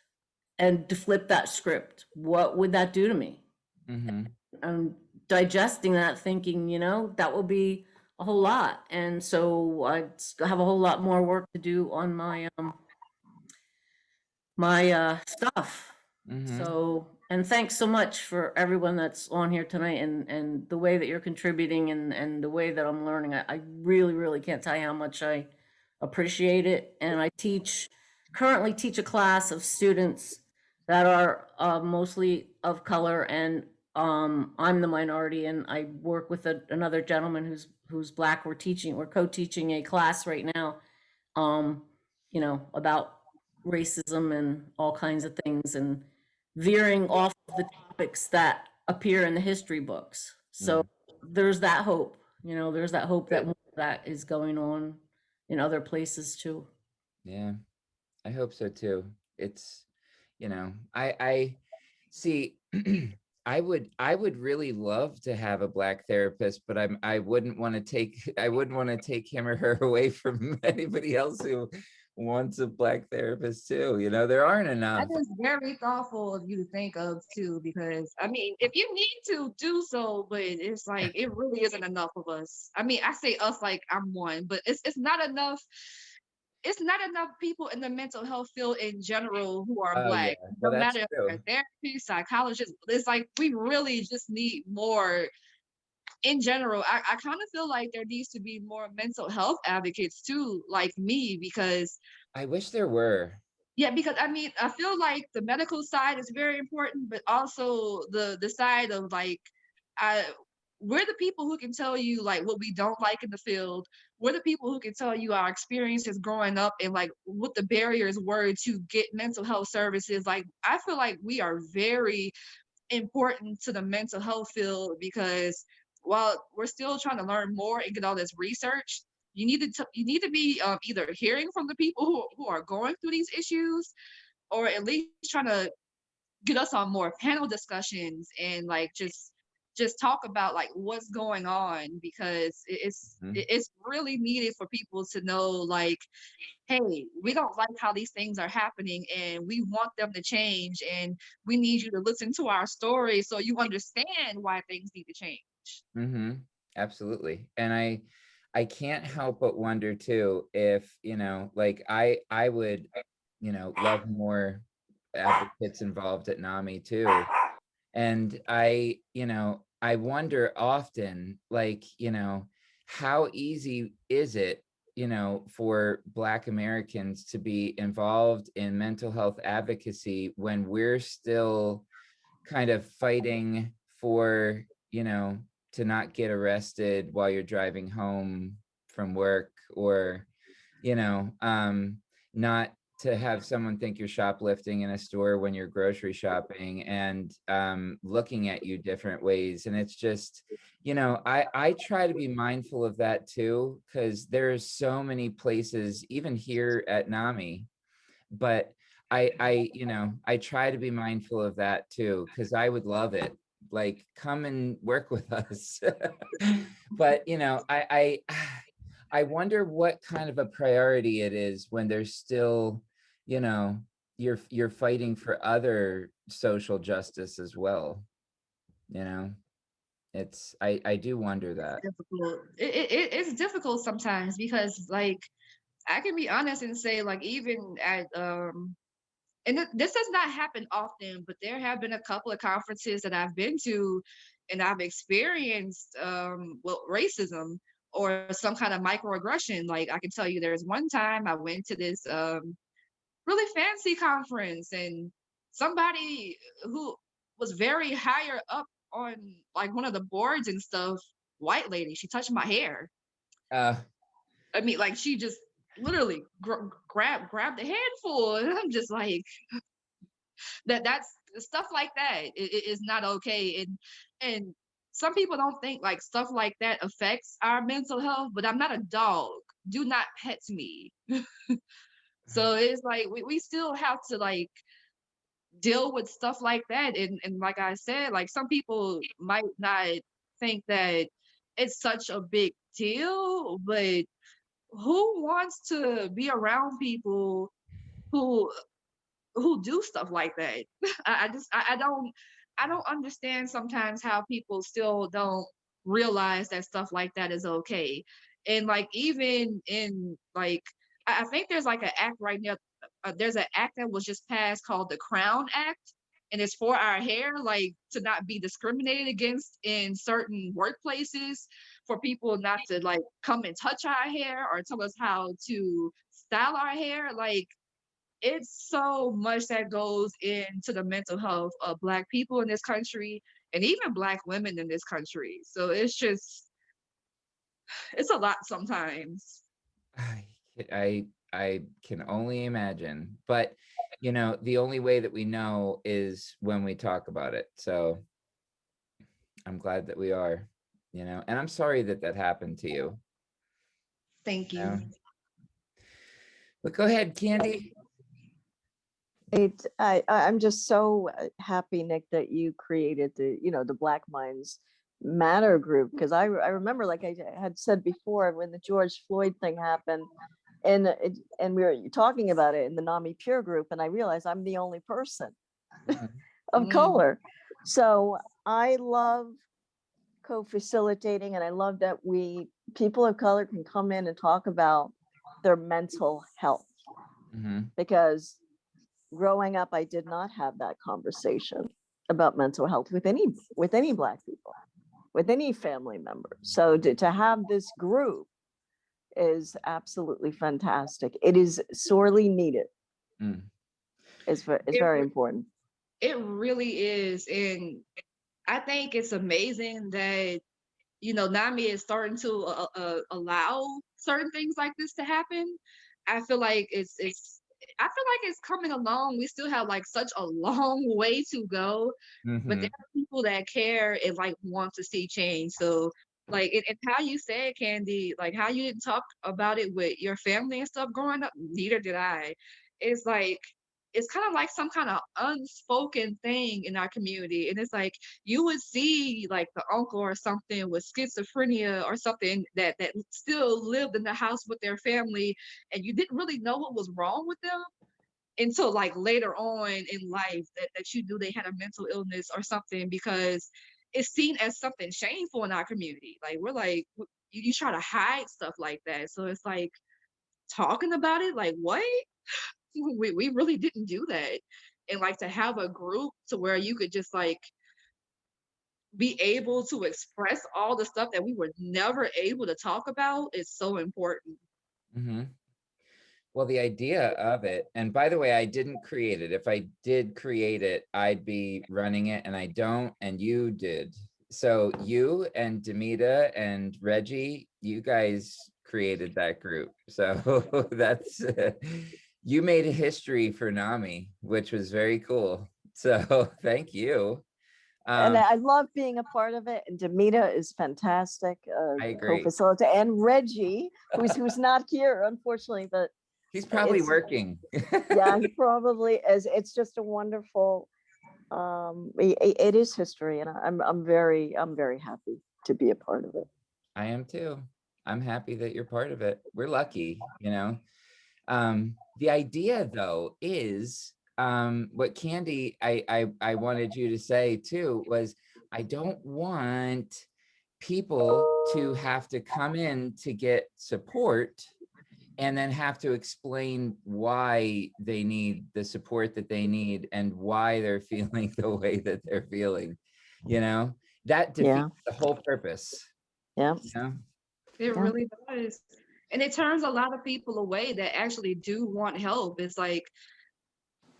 and to flip that script. What would that do to me? Mm-hmm. I'm digesting that, thinking, that will be a whole lot. And so I have a whole lot more work to do on my stuff. Mm-hmm. So, and thanks so much for everyone that's on here tonight, and the way that you're contributing, and the way that I'm learning. I really, really can't tell you how much I appreciate it. And I currently teach a class of students that are mostly of color, and I'm the minority, and I work with another gentleman who's Black. We're co-teaching a class right now, about racism and all kinds of things, and veering off of the topics that appear in the history books. So there's that hope, there's that hope that more of that is going on in other places too. Yeah, I hope so too. It's, I see. I would really love to have a Black therapist, but I wouldn't want to take him or her away from anybody else who wants a Black therapist too. There aren't enough. That is very thoughtful of you to think of too, because I mean, if you need to do so, but it's like it really isn't enough of us. I mean, I say us like I'm one, but it's not enough. It's not enough people in the mental health field in general who are Oh yeah, Black. well No that's matter if true. they're therapists, psychologists, it's like we really just need more in general. I kind of feel like there needs to be more mental health advocates too, like me, because I wish there were. yeah, because I mean, I feel like the medical side is very important, but also the side of like, I we're the people who can tell you like what we don't like in the field. We're the people who can tell you our experiences growing up and like what the barriers were to get mental health services. Like, I feel like we are very important to the mental health field because while we're still trying to learn more and get all this research, you need to be either hearing from the people who are going through these issues, or at least trying to get us on more panel discussions and like just talk about like what's going on, because Mhm. it's really needed for people to know like, hey, we don't like how these things are happening and we want them to change, and we need you to listen to our story so you understand why things need to change. Mm-hmm. Absolutely. And I can't help but wonder too if, like I would, love more advocates involved at NAMI too. And I wonder often, like, how easy is it, for Black Americans to be involved in mental health advocacy when we're still kind of fighting for, to not get arrested while you're driving home from work, or, not to have someone think you're shoplifting in a store when you're grocery shopping, and looking at you different ways. And it's just, I try to be mindful of that too, because there's so many places, even here at NAMI, but I try to be mindful of that too, because I would love it like come and work with us. But you know, I wonder what kind of a priority it is when there's still, you know, you're fighting for other social justice as well. You know, I do wonder that. Difficult. It's difficult sometimes because like I can be honest and say like even at and this does not happen often, but there have been a couple of conferences that I've been to and I've experienced well racism or some kind of microaggression. Like I can tell you there's one time I went to this really fancy conference and somebody who was very higher up on like one of the boards and stuff, white lady, she touched my hair. Uh, I mean, like she just literally grabbed a handful, and I'm just like that's stuff like that is not okay. And some people don't think like stuff like that affects our mental health, but I'm not a dog. Do not pet me. So it's like we still have to like deal with stuff like that. And like I said, like some people might not think that it's such a big deal, but who wants to be around people who do stuff like that? I don't understand sometimes how people still don't realize that stuff like that is okay. And like even in like I think there's like an act right now. There's an act that was just passed called the Crown Act, and it's for our hair, like to not be discriminated against in certain workplaces, for people not to like come and touch our hair or tell us how to style our hair. Like it's so much that goes into the mental health of Black people in this country and even Black women in this country. So it's just, it's a lot sometimes. I can only imagine, but you know, the only way that we know is when we talk about it. So I'm glad that we are, you know, and I'm sorry that that happened to you. Thank You you. know? But go ahead, Candy. I'm just so happy, Nick, that you created the Black Minds Matter group, because I remember, like I had said before, when the George Floyd thing happened, and we were talking about it in the NAMI peer group, and I realized I'm the only person of color. So I love co-facilitating, and I love that people of color can come in and talk about their mental health, because growing up, I did not have that conversation about mental health with any Black people, with any family member. So to have this group is absolutely fantastic. It is sorely needed. It's very important. It really is. And I think it's amazing that, you know, NAMI is starting to allow certain things like this to happen. I feel like I feel like it's coming along. We still have like such a long way to go, but there are people that care and like want to see change. So like and how you said, Candy, like how you didn't talk about it with your family and stuff growing up, neither did I. It's like it's kind of like some kind of unspoken thing in our community. And it's like you would see like the uncle or something with schizophrenia or something that still lived in the house with their family, and you didn't really know what was wrong with them until like later on in life that you knew they had a mental illness or something, because it's seen as something shameful in our community. Like we're like you try to hide stuff like that. So it's like talking about it, like what? We really didn't do that. And like to have a group to where you could just like be able to express all the stuff that we were never able to talk about is so important. Well, the idea of it, and by the way, I didn't create it. If I did create it, I'd be running it, and I don't, and you did. So you and Demita and Reggie, you guys created that group. So that's, you made a history for NAMI, which was very cool. So thank you. And I love being a part of it. And Demita is fantastic, I agree. co-facilitator, and Reggie, who's not here, unfortunately, but he's probably working. Yeah, he probably is. It's just a wonderful It is history, and I'm very happy to be a part of it. I am too. I'm happy that you're part of it. We're lucky, you know. The idea though is what Candy, I wanted you to say too, was I don't want people to have to come in to get support and then have to explain why they need the support that they need and why they're feeling the way that they're feeling, you know, that defeats Yeah, the whole purpose, yeah, you know? It yeah. really does. And it turns a lot of people away that actually do want help. It's like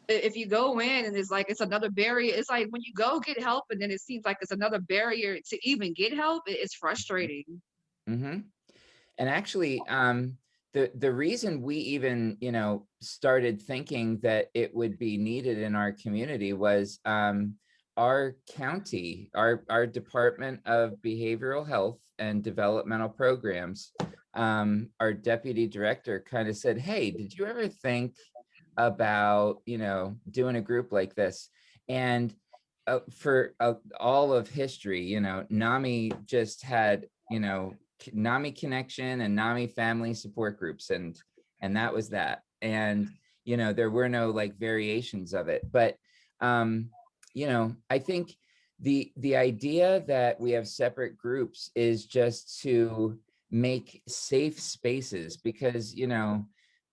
if you go in and it's like it's another barrier, it's like when you go get help and then it seems like it's another barrier to even get help, it's frustrating. Mm-hmm. And actually, the reason we even, you know, started thinking that it would be needed in our community was our county, our Department of Behavioral Health and Developmental Programs, our deputy director kind of said, hey, did you ever think about, you know, doing a group like this? And for all of history, you know, NAMI just had, you know, NAMI Connection and NAMI Family Support Groups, and that was that. And you know, there were no like variations of it. But you know, I think the idea that we have separate groups is just to make safe spaces, because you know,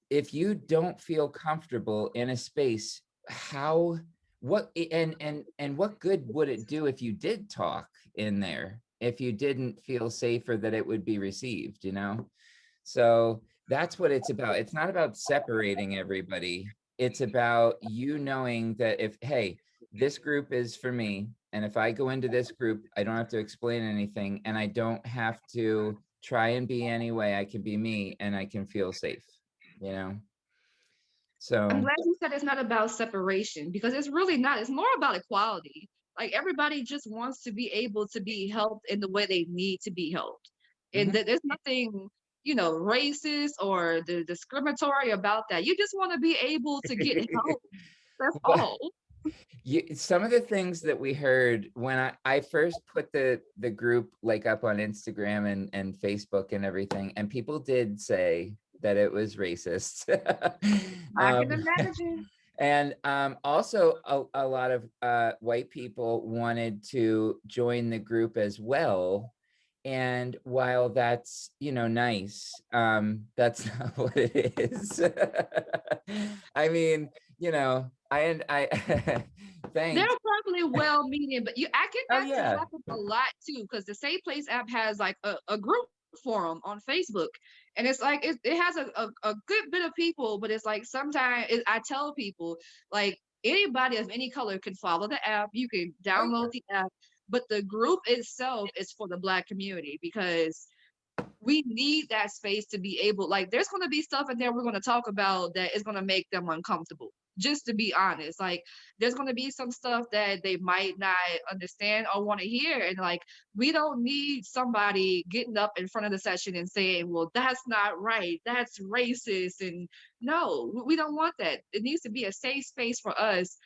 if you don't feel comfortable in a space, how, what, and what good would it do if you did talk in there, if you didn't feel safer that it would be received, you know? So that's what it's about. It's not about separating everybody. It's about you knowing that if, hey, this group is for me, and if I go into this group, I don't have to explain anything, and I don't have to try and be any way. I can be me, and I can feel safe, you know? I'm So, glad you said it's not about separation because it's really not. It's more about equality. Like everybody just wants to be able to be helped in the way they need to be helped. And mhm. there's nothing, you know, racist or discriminatory about that. You just want to be able to get help. That's Well, all. some of the things that we heard when I first put the group like up on Instagram and Facebook and everything, and people did say that it was racist. I can um, imagine. and also a lot of white people wanted to join the group as well. And while that's, you know, nice, that's not what it is. I mean, you know, I They're thanks. probably well meaning, but you I get Oh that yeah. happens a lot too, because the Safe Place app has like a group forum on Facebook. And it's like it has a good bit of people, but it's like sometimes I tell people like anybody of any color can follow the app, you can Oh yeah. download the app, but the group itself is for the Black community because we need that space to be able, like there's going to be stuff in there we're going to talk about that is going to make them uncomfortable, just to be honest. Like there's going to be some stuff that they might not understand or want to hear, and like we don't need somebody getting up in front of the session and saying, well, that's not right, that's racist. And no, we don't want that. It needs to be a safe space for us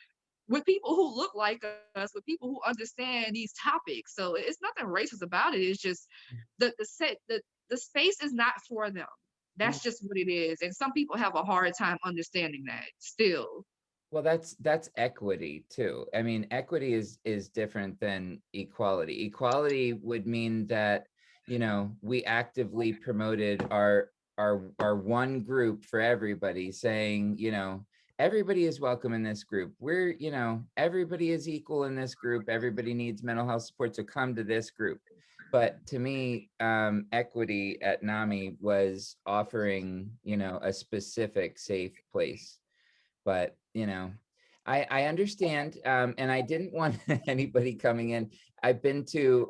with people who look like us, with people who understand these topics. So it's nothing racist about it. It's just the space is not for them. Mm. That's just what it is. And some people have a hard time understanding that still. Well, that's equity too. I mean, equity is different than equality. Equality would mean that, you know, we actively promoted our one group for everybody, saying, you know, everybody is welcome in this group. We're, you know, everybody is equal in this group. Everybody needs mental health support, so come to this group. But to me, equity at NAMI was offering, you know, a specific safe place. But you know, I understand, and I didn't want anybody coming in. I've been to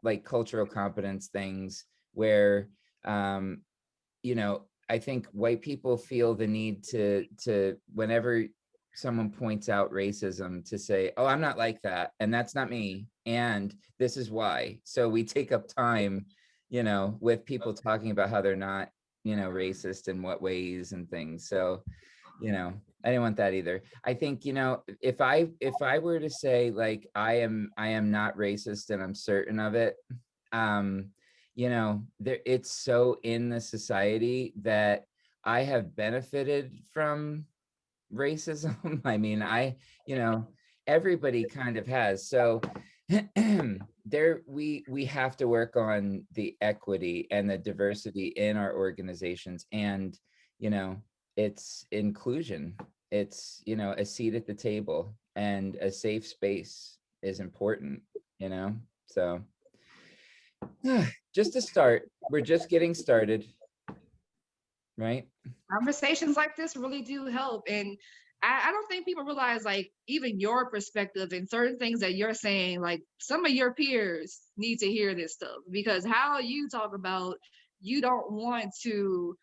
like cultural competence things where you know, I think white people feel the need to whenever someone points out racism to say, oh, I'm not like that, and that's not me, and this is why. So we take up time, you know, with people talking about how they're not, you know, racist in what ways and things. So I didn't want that either. I think, if I were to say like, I am not racist and I'm certain of it, it's so in the society that I have benefited from racism. I mean, everybody kind of has. So we have to work on the equity and the diversity in our organizations, and it's inclusion. It's a seat at the table and a safe space is important. So just to start, we're just getting started, right? Conversations like this really do help. And I don't think people realize, like, even your perspective and certain things that you're saying, like some of your peers need to hear this stuff, because how you talk about, you don't want to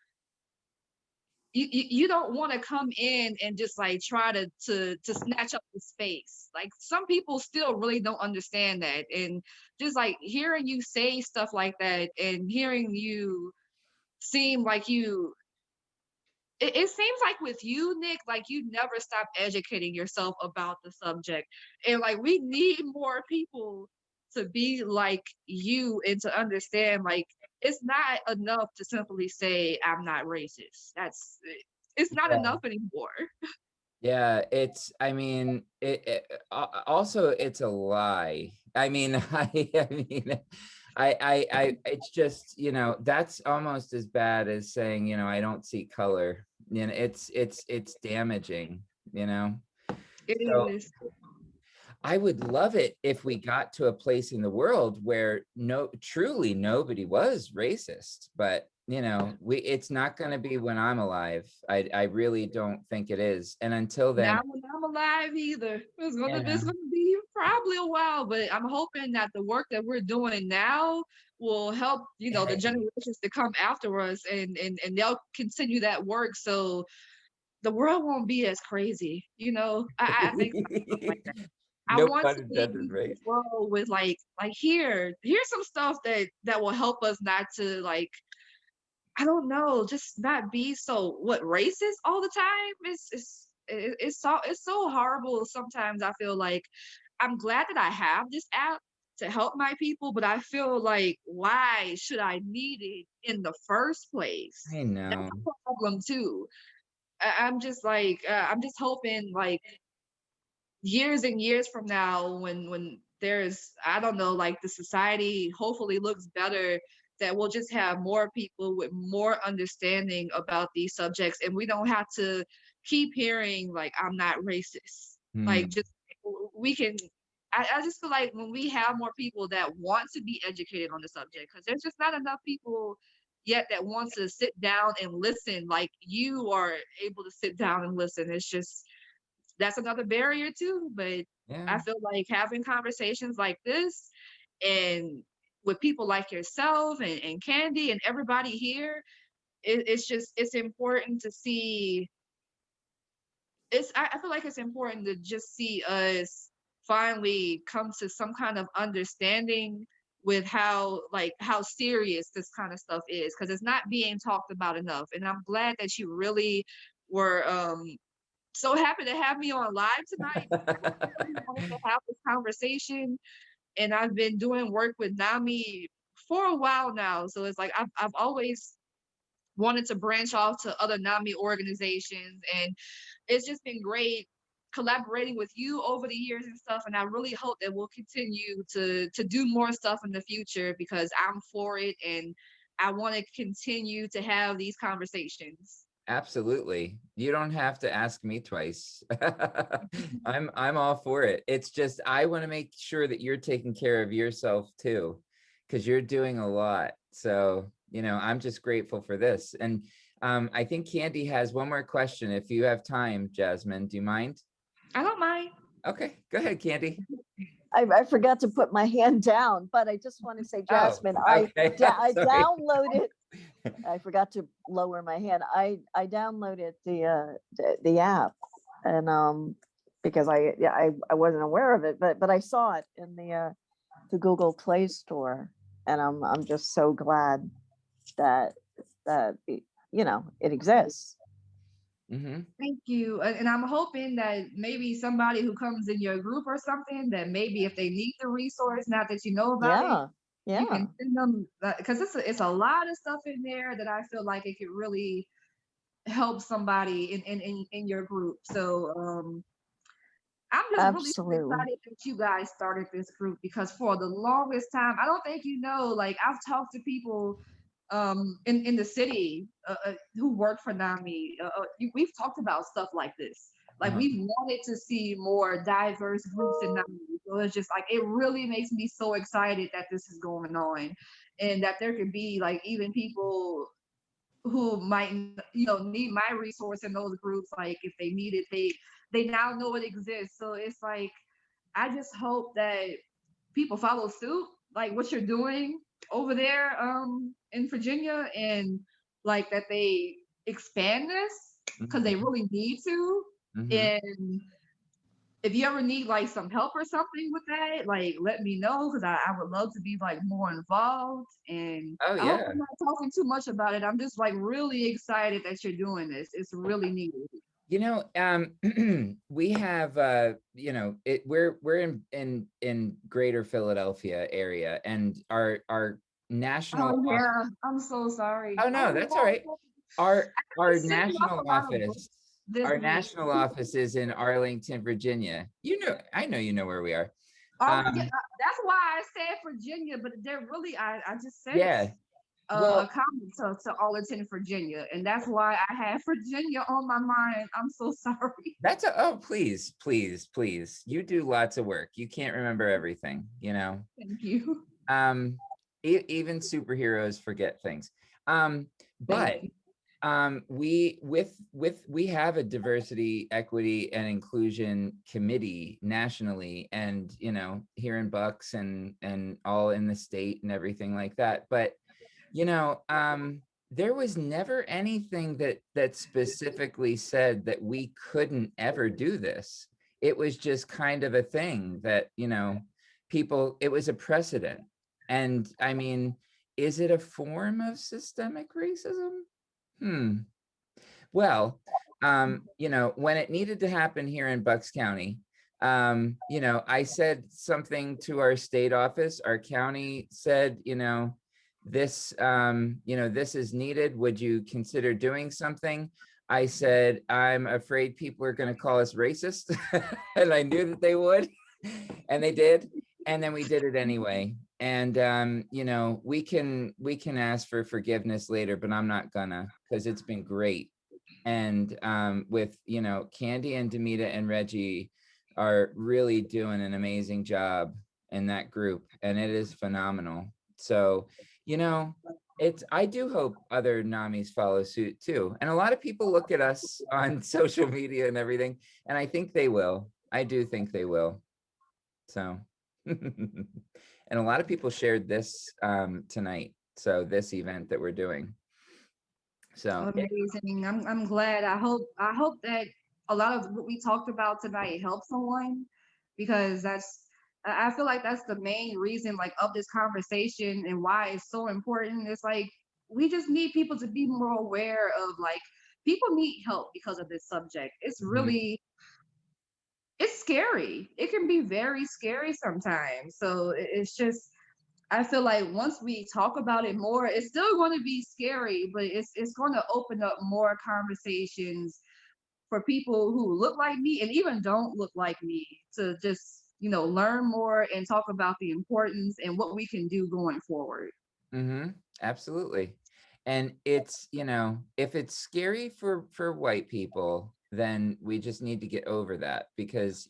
you don't want to come in and just like try to snatch up the space. Like some people still really don't understand that. And just like hearing you say stuff like that and hearing you seem like it seems like with you, Nick, like you never stop educating yourself about the subject. And like we need more people to be like you and to understand, like, it's not enough to simply say I'm not racist. It's not Yeah. enough anymore. Yeah, I mean, also it's a lie. I mean, it's just, that's almost as bad as saying, I don't see color. It's damaging, It So is. I would love it if we got to a place in the world where truly nobody was racist, but it's not going to be when I'm alive. I really don't think it is. And until then, Not when I'm alive either. It's yeah. gonna be probably a while, but I'm hoping that the work that we're doing now will help, the generations to come after us, and they'll continue that work, so the world won't be as crazy. I think something like that. I No want pun to intended, leave right? this world with like here's some stuff that will help us not to, like, I don't know, just not be so racist all the time. It's so horrible sometimes. I feel like I'm glad that I have this app to help my people, but I feel like, why should I need it in the first place? I That's know. a problem too. I'm just like, I'm just hoping, like, years and years from now, when there's, I don't know, like, the society hopefully looks better, that we'll just have more people with more understanding about these subjects, and we don't have to keep hearing like I'm not racist. Hmm. Like, just we can, I just feel like when we have more people that want to be educated on the subject, because there's just not enough people yet that want to sit down and listen like you are able to sit down and listen. It's just, that's another barrier too. But Yeah. I feel like having conversations like this, and with people like yourself and Candy and everybody here, it's important to see. I feel like it's important to just see us finally come to some kind of understanding with how serious this kind of stuff is, because it's not being talked about enough. And I'm glad that you really were so happy to have me on live tonight. I really wanted to have this conversation, and I've been doing work with NAMI for a while now. So it's like I've always wanted to branch off to other NAMI organizations, and it's just been great collaborating with you over the years and stuff. And I really hope that we'll continue to do more stuff in the future, because I'm for it, and I want to continue to have these conversations. Absolutely. You don't have to ask me twice. I'm all for it. It's just, I want to make sure that you're taking care of yourself too, because you're doing a lot. So, I'm just grateful for this. And I think Candy has one more question. If you have time, Jasmine, do you mind? I don't mind. Okay, go ahead, Candy. I forgot to put my hand down, but I just want to say, Jasmine, okay. I Sorry. downloaded. I forgot to lower my hand. I downloaded the app, and because I wasn't aware of it, but I saw it in the Google Play Store, and I'm just so glad that it exists. Mm-hmm. Thank you. And I'm hoping that maybe somebody who comes in your group or something, that maybe if they need the resource, now that you know about it, Yeah, you yeah, can send them, because it's a lot of stuff in there that I feel like it could really help somebody in your group. So I'm just really so absolutely. excited that you guys started this group, because for the longest time, I don't think you know, like I've talked to people in the city who work for NAMI. We've talked about stuff like this. Like Uh-huh. we've wanted to see more diverse groups in NAMI. So it's just like it really makes me so excited that this is going on, and that there could be like even people who might need my resource in those groups. Like if they need it, they now know it exists. So it's like I just hope that people follow suit, like what you're doing over there in Virginia, and like that they expand this, because they really need to. Mm-hmm. And if you ever need like some help or something with that, like let me know, because I would love to be like more involved. And Oh I hope yeah. I'm not talking too much about it. I'm just like really excited that you're doing this. It's really needed. We have we're in greater Philadelphia area, and our national Oh yeah, I'm so sorry. oh no, Oh that's all right. no, I've been Our sending off national a lot of books office, this our week. national office is in Arlington, Virginia. I know you know where we are. Yeah, Um, that's why I said Virginia, but they're really I just sent yeah. a Well, comment to Arlington, Virginia, and that's why I had Virginia on my mind. I'm so sorry. oh, please, please, please. You do lots of work. You can't remember everything, you know. Thank you. Um, even superheroes forget things. Thank But you. we have a diversity, equity, and inclusion committee nationally, and here in Bucks and all in the state and everything like that. But there was never anything that specifically said that we couldn't ever do this. It was just kind of a thing that people, it was a precedent. And I mean, is it a form of systemic racism? Well, when it needed to happen here in Bucks County, I said something to our state office. Our county said, this is needed. Would you consider doing something? I said, I'm afraid people are going to call us racist. And I knew that they would. And they did. And then we did it anyway. And we can ask for forgiveness later, but I'm not gonna, because it's been great. And with Candy and Demita and Reggie are really doing an amazing job in that group, and it is phenomenal. So I do hope other NAMIs follow suit too. And a lot of people look at us on social media and everything, and I think they will. I do think they will. So and a lot of people shared this tonight, so this event that we're doing. So Amazing. I'm glad. I hope that a lot of what we talked about tonight helps someone, because I feel like that's the main reason like of this conversation and why it's so important. It's like we just need people to be more aware of like people need help because of this subject. mhm. It's scary. It can be very scary sometimes. So it's just I feel like once we talk about it more, it's still going to be scary, but it's going to open up more conversations for people who look like me and even don't look like me, to just learn more and talk about the importance and what we can do going forward. Absolutely. And it's, if it's scary for white people, then we just need to get over that, because,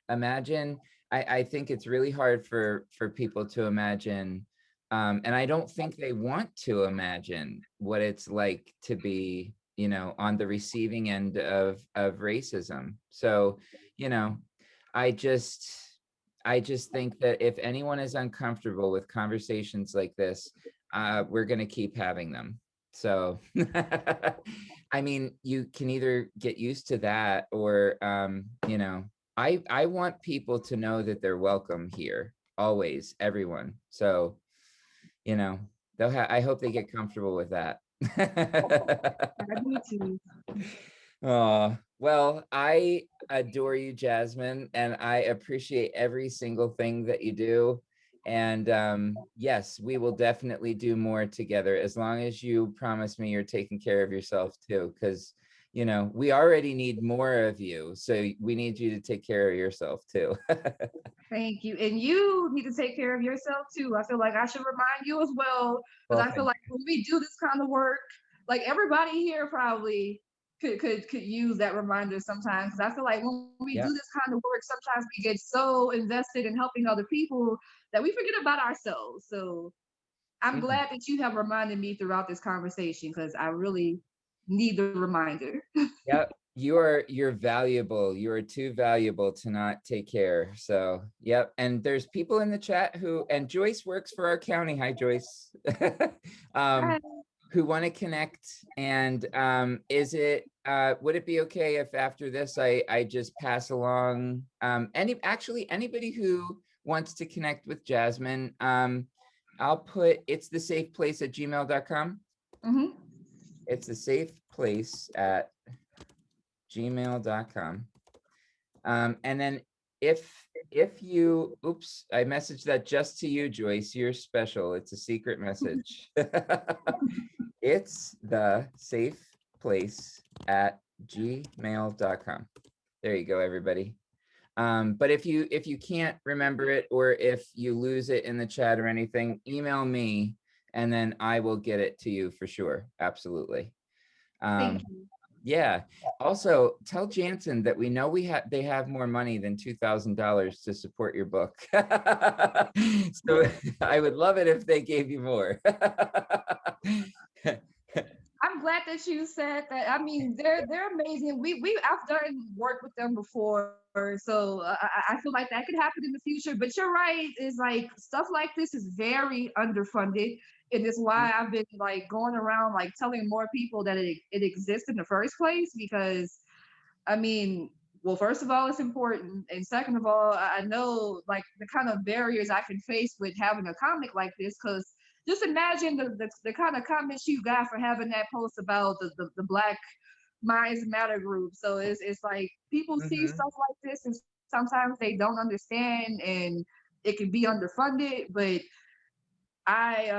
imagine, I think it's really hard for people to imagine, and I don't think they want to imagine what it's like to be, on the receiving end of racism. So, you know, I just I just think that if anyone is uncomfortable with conversations like this, we're going to keep having them. So, I mean, you can either get used to that, or, I want people to know that they're welcome here, always, everyone. So, you know, I hope they get comfortable with that. I need to. Well, I adore you, Jasmine, and I appreciate every single thing that you do. And yes, we will definitely do more together as long as you promise me you're taking care of yourself too, because you know, we already need more of you. So we need you to take care of yourself too. Thank you. And you need to take care of yourself too. I feel like I should remind you as well, because Well, I feel thank like when we do this kind of work, like everybody here probably could use that reminder sometimes. Because I feel like when we yeah. do this kind of work, sometimes we get so invested in helping other people that we forget about ourselves. So I'm Mhm. glad that you have reminded me throughout this conversation because I really need the reminder. Yep. You're valuable. You are too valuable to not take care. So, yep. And there's people in the chat who, and Joyce works for our county. Hi, Joyce. Hi. Who want to connect. And is it, would it be okay if after this, I just pass along, anybody who wants to connect with Jasmine, I'll put, it's the safe place at gmail.com. Mm-hmm. It's the safe place at gmail.com. And then if you, oops, I messaged that just to you, Joyce, you're special. It's a secret message. It's the safe place at gmail.com. There you go, everybody. But if you can't remember it, or if you lose it in the chat or anything, email me and then I will get it to you for sure. Absolutely. Thank you. Yeah. Also, tell Jansen that we know they have more money than $2,000 to support your book. So I would love it if they gave you more. I'm glad that you said that. I mean, they're amazing. I've done work with them before, so I feel like that could happen in the future. But you're right. Is like stuff like this is very underfunded, and it's why I've been like going around like telling more people that it exists in the first place. Because I mean, well, first of all, it's important, and second of all, I know like the kind of barriers I can face with having a comic like this. Because just imagine the kind of comments you got for having that post about the Black Minds Matter group. So it's like people see Mhm. stuff like this, and sometimes they don't understand, and it can be underfunded. But I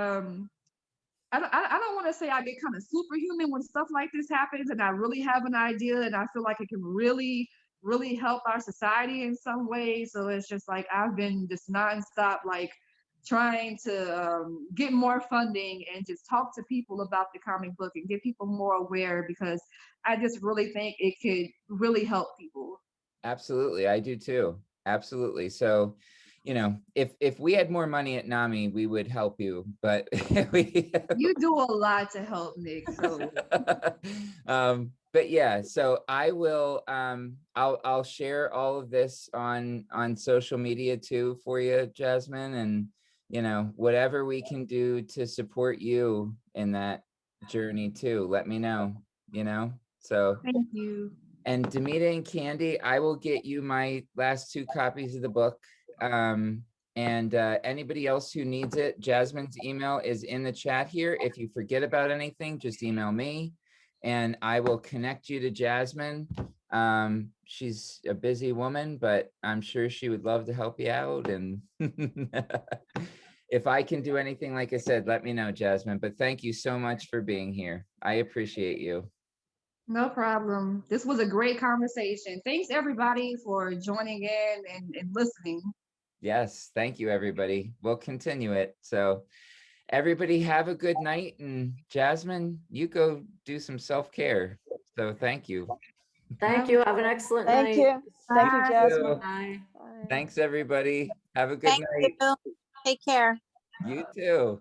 I don't want to say I get kind of superhuman when stuff like this happens and I really have an idea and I feel like it can really help our society in some way. So it's just like I've been just nonstop like trying to get more funding and just talk to people about the comic book and get people more aware because I just really think it could really help people. Absolutely, I do too. Absolutely. So, you know, if we had more money at NAMI, we would help you, but we You do a lot to help, Nick. So but yeah, so I will I'll share all of this on social media too for you, Jasmine, and you know, whatever we can do to support you in that journey too, let me know, you know. So, thank you. and Demita and Candy, I will get you my last 2 copies of the book. And anybody else who needs it, Jasmine's email is in the chat here. If you forget about anything, just email me and I will connect you to Jasmine. She's a busy woman, but I'm sure she would love to help you out. And if I can do anything, like I said, let me know, Jasmine. But thank you so much for being here. I appreciate you. No problem. This was a great conversation. Thanks everybody for joining in and listening. Yes, thank you, everybody. We'll continue it. So everybody have a good night. And Jasmine, you go do some self-care. So thank you. Thank you. Have an excellent Thank night. you. Thank you, Bye. Jasmine. Bye. Bye. Thanks, everybody. Have a good Thank night. you. Take care. You too.